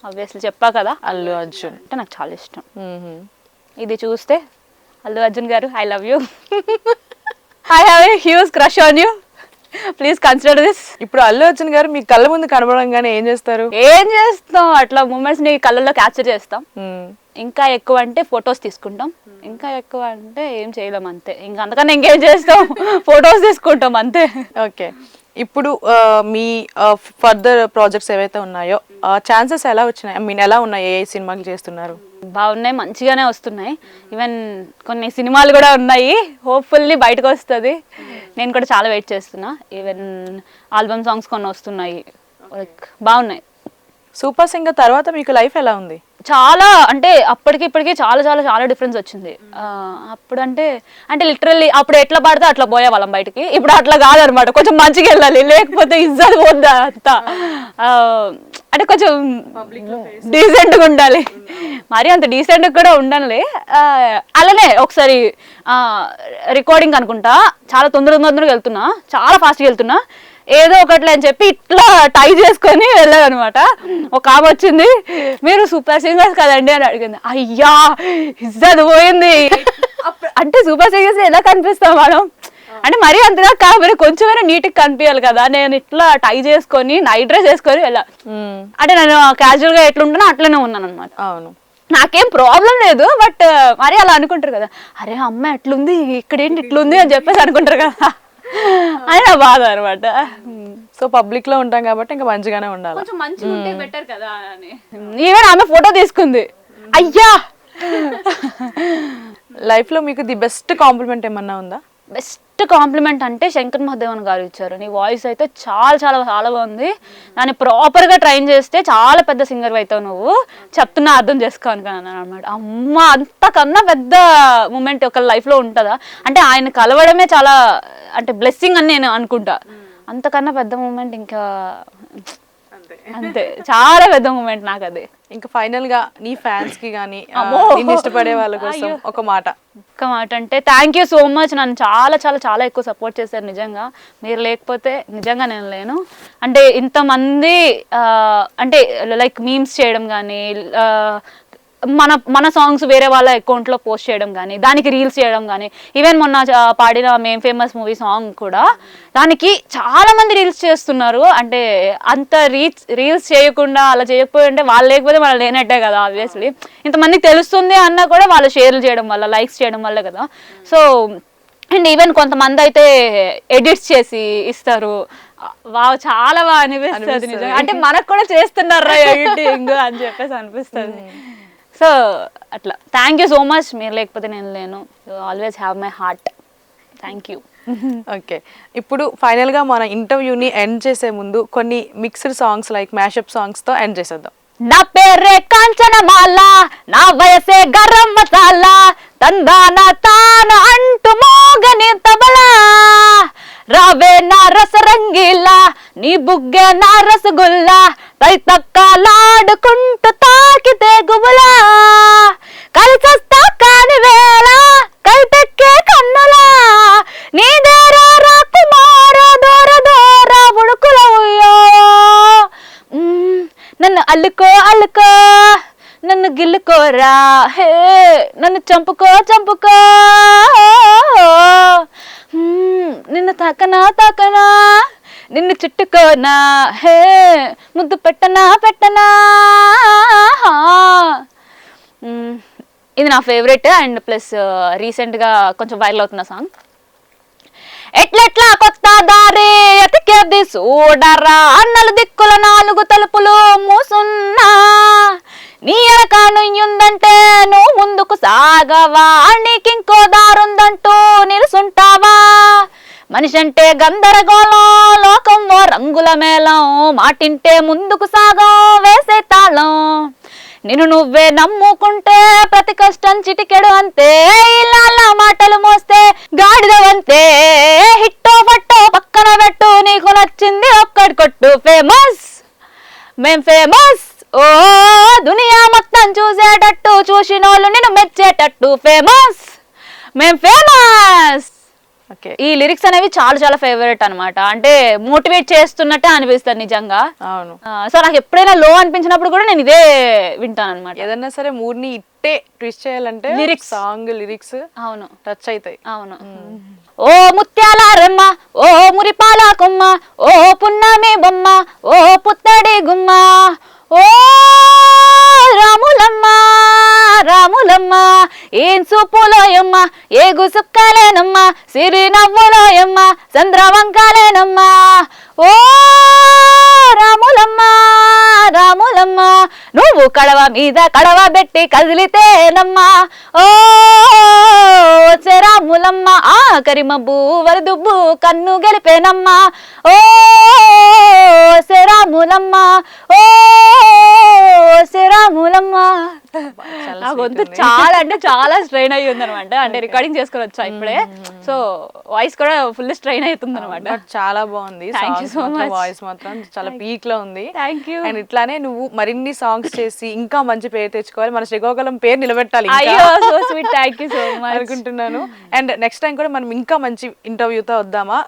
Obviously చెప్పా కదా, అల్లు అర్జున్ అంటే నాకు చాలా ఇష్టం. ఇది చూస్తే అల్లు అర్జున్ గారు, I love you, I have a huge crush on you, please consider this. ఇప్పుడు అల్లు అర్జున్ గారు మీ కళ్ళ ముందు కనబడంగానే ఏం చేస్తారు? ఏం చేస్తాం, అట్లా మూమెంట్స్ ని కళ్ళల్లో క్యాప్చర్ చేస్తాం. ఇంకా ఎక్కువ అంటే ఫొటోస్ తీసుకుంటాం, ఇంకా ఎక్కువ అంటే ఏం చేయలేం అంతే. ఇంకా అంతకన్నా ఇంకేం చేస్తాం, ఫొటోస్ తీసుకుంటాం అంతే. ఓకే, ఇప్పుడు మీ ఫర్దర్ ప్రాజెక్ట్స్ ఏవైతే ఉన్నాయో ఛాన్సెస్ ఎలా వచ్చినాయి? ఐ మీన్ ఎలా ఉన్నాయి? ఏ సినిమాలు చేస్తున్నారు? బాగున్నాయి, మంచిగానే వస్తున్నాయి. ఈవెన్ కొన్ని సినిమాలు కూడా ఉన్నాయి, హోప్ఫుల్లీ బయటకు వస్తుంది. నేను కూడా చాలా వెయిట్ చేస్తున్నా. ఈవెన్ ఆల్బమ్ సాంగ్స్ కొన్ని వస్తున్నాయి, లైక్ బాగున్నాయి. సూపర్ సింగర్ తర్వాత మీకు లైఫ్ ఎలా ఉంది? చాలా అంటే అప్పటికి ఇప్పటికి చాలా చాలా చాలా డిఫరెన్స్ వచ్చింది. అప్పుడు అంటే లిటరల్లీ అప్పుడు ఎట్లా పడితే అట్లా పోయేవాళ్ళం బయటికి, ఇప్పుడు అట్లా కాదనమాట. కొంచెం మంచిగా వెళ్ళాలి, లేకపోతే ఇజ్జత్ పోద్దా అంత. అంటే కొంచెం డీసెంట్గా ఉండాలి, మరి అంత డీసెంట్గా కూడా ఉండాలి. అలానే ఒకసారి రికార్డింగ్ అనుకుంటా, చాలా తొందరగా వెళ్తున్నా, చాలా ఫాస్ట్గా వెళ్తున్నా, ఏదో ఒకట్లే అని చెప్పి ఇట్లా టై చేసుకొని వెళ్ళాలన్నమాట. ఒక ఆమె వచ్చింది, మీరు సూపర్ సింగర్స్ కదండి అని అడిగింది. అయ్యా ఇజ్జత్ పోయింది. అంటే సూపర్ సింగర్స్ ఎలా కనిపిస్తాం మనం, అంటే మరీ అంతగా కాబట్టి కొంచెమైనా నీట్గా కనిపించాలి కదా. నేను ఇట్లా టై చేసుకొని నైట్ డ్రెస్ వేసుకొని వెళ్ళా, అంటే నేను క్యాజువల్ గా ఎట్లుంటానో అట్లనే ఉన్నాను అనమాట. అవును, నాకేం ప్రాబ్లం లేదు, బట్ మరి అలా అనుకుంటారు కదా, అరే అమ్మాయి అట్లుంది, ఇక్కడేంటి ఇట్లుంది అని చెప్పేసి అనుకుంటారు కదా, అని నా బాధ అనమాట. సో పబ్లిక్ లో ఉంటాం కాబట్టి ఇంకా మంచిగానే ఉండాలి, కొంచెం మంచిగా ఉంటే బెటర్ కదా అని. ఈవెన్ ఆమె ఫోటో తీసుకుంది. అయ్యా, లైఫ్ లో మీకు ది బెస్ట్ కాంప్లిమెంట్ ఏమన్నా ఉందా? బెస్ట్ కాంప్లిమెంట్ అంటే శంకర్ మహాదేవన్ గారు ఇచ్చారు. నీ వాయిస్ అయితే చాలా చాలా చాలా బాగుంది, దాన్ని ప్రాపర్గా ట్రైన్ చేస్తే చాలా పెద్ద సింగర్ అవుతావు నువ్వు, చెప్తున్నా అర్థం చేసుకో అనుకున్నాను అనమాట. అమ్మ, అంతకన్నా పెద్ద మూమెంట్ ఒక లైఫ్లో ఉంటుందా? అంటే ఆయన కలవడమే చాలా అంటే బ్లెస్సింగ్ అని నేను అనుకుంటా. అంతకన్నా పెద్ద మూమెంట్ ఇంకా అంతే, చాలా పెద్ద మూమెంట్ నాకు అది. ఇంకా ఫైనల్ గా నీ ఫ్యాన్స్ కి కానీ ఇష్టపడే వాళ్ళ కోసం ఒక మాట అంటే థ్యాంక్ యూ సో మచ్. నన్ను చాలా చాలా చాలా ఎక్కువ సపోర్ట్ చేశారు. నిజంగా మీరు లేకపోతే నిజంగా నేను లేను. అంటే ఇంతమంది అంటే లైక్ మీమ్స్ చేయడం కానీ, మన సాంగ్స్ వేరే వాళ్ళ అకౌంట్లో పోస్ట్ చేయడం కానీ, దానికి రీల్స్ చేయడం కానీ, ఈవెన్ మొన్న పాడిన మేం ఫేమస్ మూవీ సాంగ్ కూడా దానికి చాలా మంది రీల్స్ చేస్తున్నారు. అంటే అంత రీల్స్ చేయకుండా అలా చేయకపోయి ఉంటే వాళ్ళు లేకపోతే వాళ్ళు లేనట్టే కదా. ఆబ్వియస్లీ ఇంతమందికి తెలుస్తుంది అన్నా కూడా వాళ్ళు షేర్లు చేయడం వల్ల, లైక్స్ చేయడం వల్ల కదా. సో అండ్ ఈవెన్ కొంతమంది అయితే ఎడిట్స్ చేసి ఇస్తారు. వావ్, చాలా బాగా అనిపిస్తుంది నిజంగా. అంటే మనకు కూడా చేస్తున్నారా ఎడిటింగ్ అని చెప్పేసి అనిపిస్తుంది. సో అట్లా థ్యాంక్ యూ సో మచ్. మీరు లేకపోతే నేను లేను. You always have my heart. Thank you. Okay, ఇప్పుడు ఫైనల్ గా మన ఇంటర్వ్యూని ఎండ్ చేసే ముందు కొన్ని mixed songs like mashup songs తో ఎండ్ చేసేద్దాం. నా పేరే కాంచనమాల, నా వయసే గరం మసాలా, తందాన తాన అంటూ మోగని తబలా, రావే నా రసరంగీలా, నీ బుగ్గే నా రసగుల్లా, తైతక్కలాడుకుంటూ తాకితే గుబులా, కలిసొస్తా కాని వేళ కైతెక్కే కన్నులా, నీదేరా రాకుమార దూర దూర ఉడుకుల ఉయ్యో, నన్ను అల్లుకో అల్లుకో, నన్ను గిల్లుకోరా, హే నన్ను చంపుకో చంపుకో, నిన్ను తాకనా తాకనా, నిన్ను చుట్టుకోనా, హే ముద్దు పెట్టనా పెట్టనా. ఇది నా ఫేవరెట్ అండ్ ప్లస్ రీసెంట్గా కొంచెం వైరల్ అవుతున్న సాంగ్. ఎట్లెట్లా కొత్త దారి ఎతికేది చూడరా, అన్నలు దిక్కుల 4 తలుపులు మూసున్నా, నీ ఎనక నుయ్యుందంటే నువ్వు ముందుకు సాగవా, నీకింకో దారుందంటూ నిలుసుంటావా, మనిషి అంటే గందరగోళం, లోకం ఓ రంగుల మేళం, మాటింటే ముందుకు సాగం వేసే తాళం, నిన్ను నువ్వే నమ్ముకుంటే ప్రతి కష్టం చిటికెడు అంతే, ఇలా మాటలు మోస్తే గాడిదవంతే, హిట్టో పట్టో పక్కన పెట్టు, నీకు నచ్చింది ఒక్కడి కొట్టు, ఫేమస్ మేం ఫేమస్, ఓ దునియా మొత్తం చూసేటట్టు, చూసినోళ్ళు నిన్ను మెచ్చేటట్టు, ఫేమస్ మేం ఫేమస్. ఓకే, ఈ లిరిక్స్ అనేవి చాలా చాలా ఫేవరెట్ అన్నమాట. అంటే మోటివేట్ చేస్తున్నట్టే అనిపిస్తుంది నిజంగా. అవును. సో నాకు ఎప్పుడైనా లో అనిపించినప్పుడు కూడా నేను ఇదే వింటాను అనమాట. ఏదన్నా సరే మూడ్ ని ఇట్టే ట్విస్ట్ చేయాలంటే లిరిక్స్, సాంగ్ లిరిక్స్ అవును టచ్ అవుతాయి. అవును. ఓ ముత్యాల రెమ్మ, ఓ మురిపాల కొమ్మ, ఓ పున్నమి బొమ్మ, ఓ పుత్తడి గుమ్మ, ఓ రాములమ్మ రాములమ్మ, ఏం సూపులోయమ్మ ఏ గుసుక్కలేనమ్మ, సిరి నవ్వులోయమ్మ చంద్రవంకాలేనమ్మ, ఓ రాములమ్మ రాములమ్మ, నువ్వు కడవ మీద కడవ పెట్టి కదిలితేనమ్మా, ఓ రాములమ్మ, ఆఖరి మబ్బు వరదుబ్బు కన్ను గెలిపేనమ్మా, ఓ రాములమ్మ, ఓ రాములమ్మ. నా గొంతు చాలా అంటే చాలా స్ట్రెయిన్ అయ్యి ఉంది అనమాట. అంటే రికార్డింగ్ చేసుకొని వచ్చా ఇప్పుడే, సో వాయిస్ కూడా ఫుల్ స్ట్రెయిన్ అవుతుంది అనమాట. చాలా బాగుంది, వాయిస్ మాత్రం చాలా పీక్ లో ఉంది. Thank you. అండ్ ఇట్లానే నువ్వు మరిన్ని సాంగ్స్ చేసి ఇంకా మంచి పేరు తెచ్చుకోవాలి, మన శ్రీకాకుళం పేరు నిలబెట్టాలి అనుకుంటున్నాను. అండ్ నెక్స్ట్ టైం కూడా మనం ఇంకా మంచి ఇంటర్వ్యూతో వద్దామా,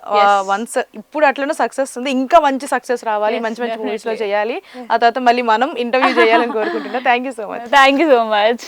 వన్స్ ఇప్పుడు అట్లనే సక్సెస్ ఉంది, ఇంకా మంచి సక్సెస్ రావాలి, మంచి మంచి మూవీస్ లో చేయాలి, ఆ తర్వాత మళ్ళీ మనం ఇంటర్వ్యూ చేయాలని కోరుకుంటున్నా. Thank you so much. Thank you so much.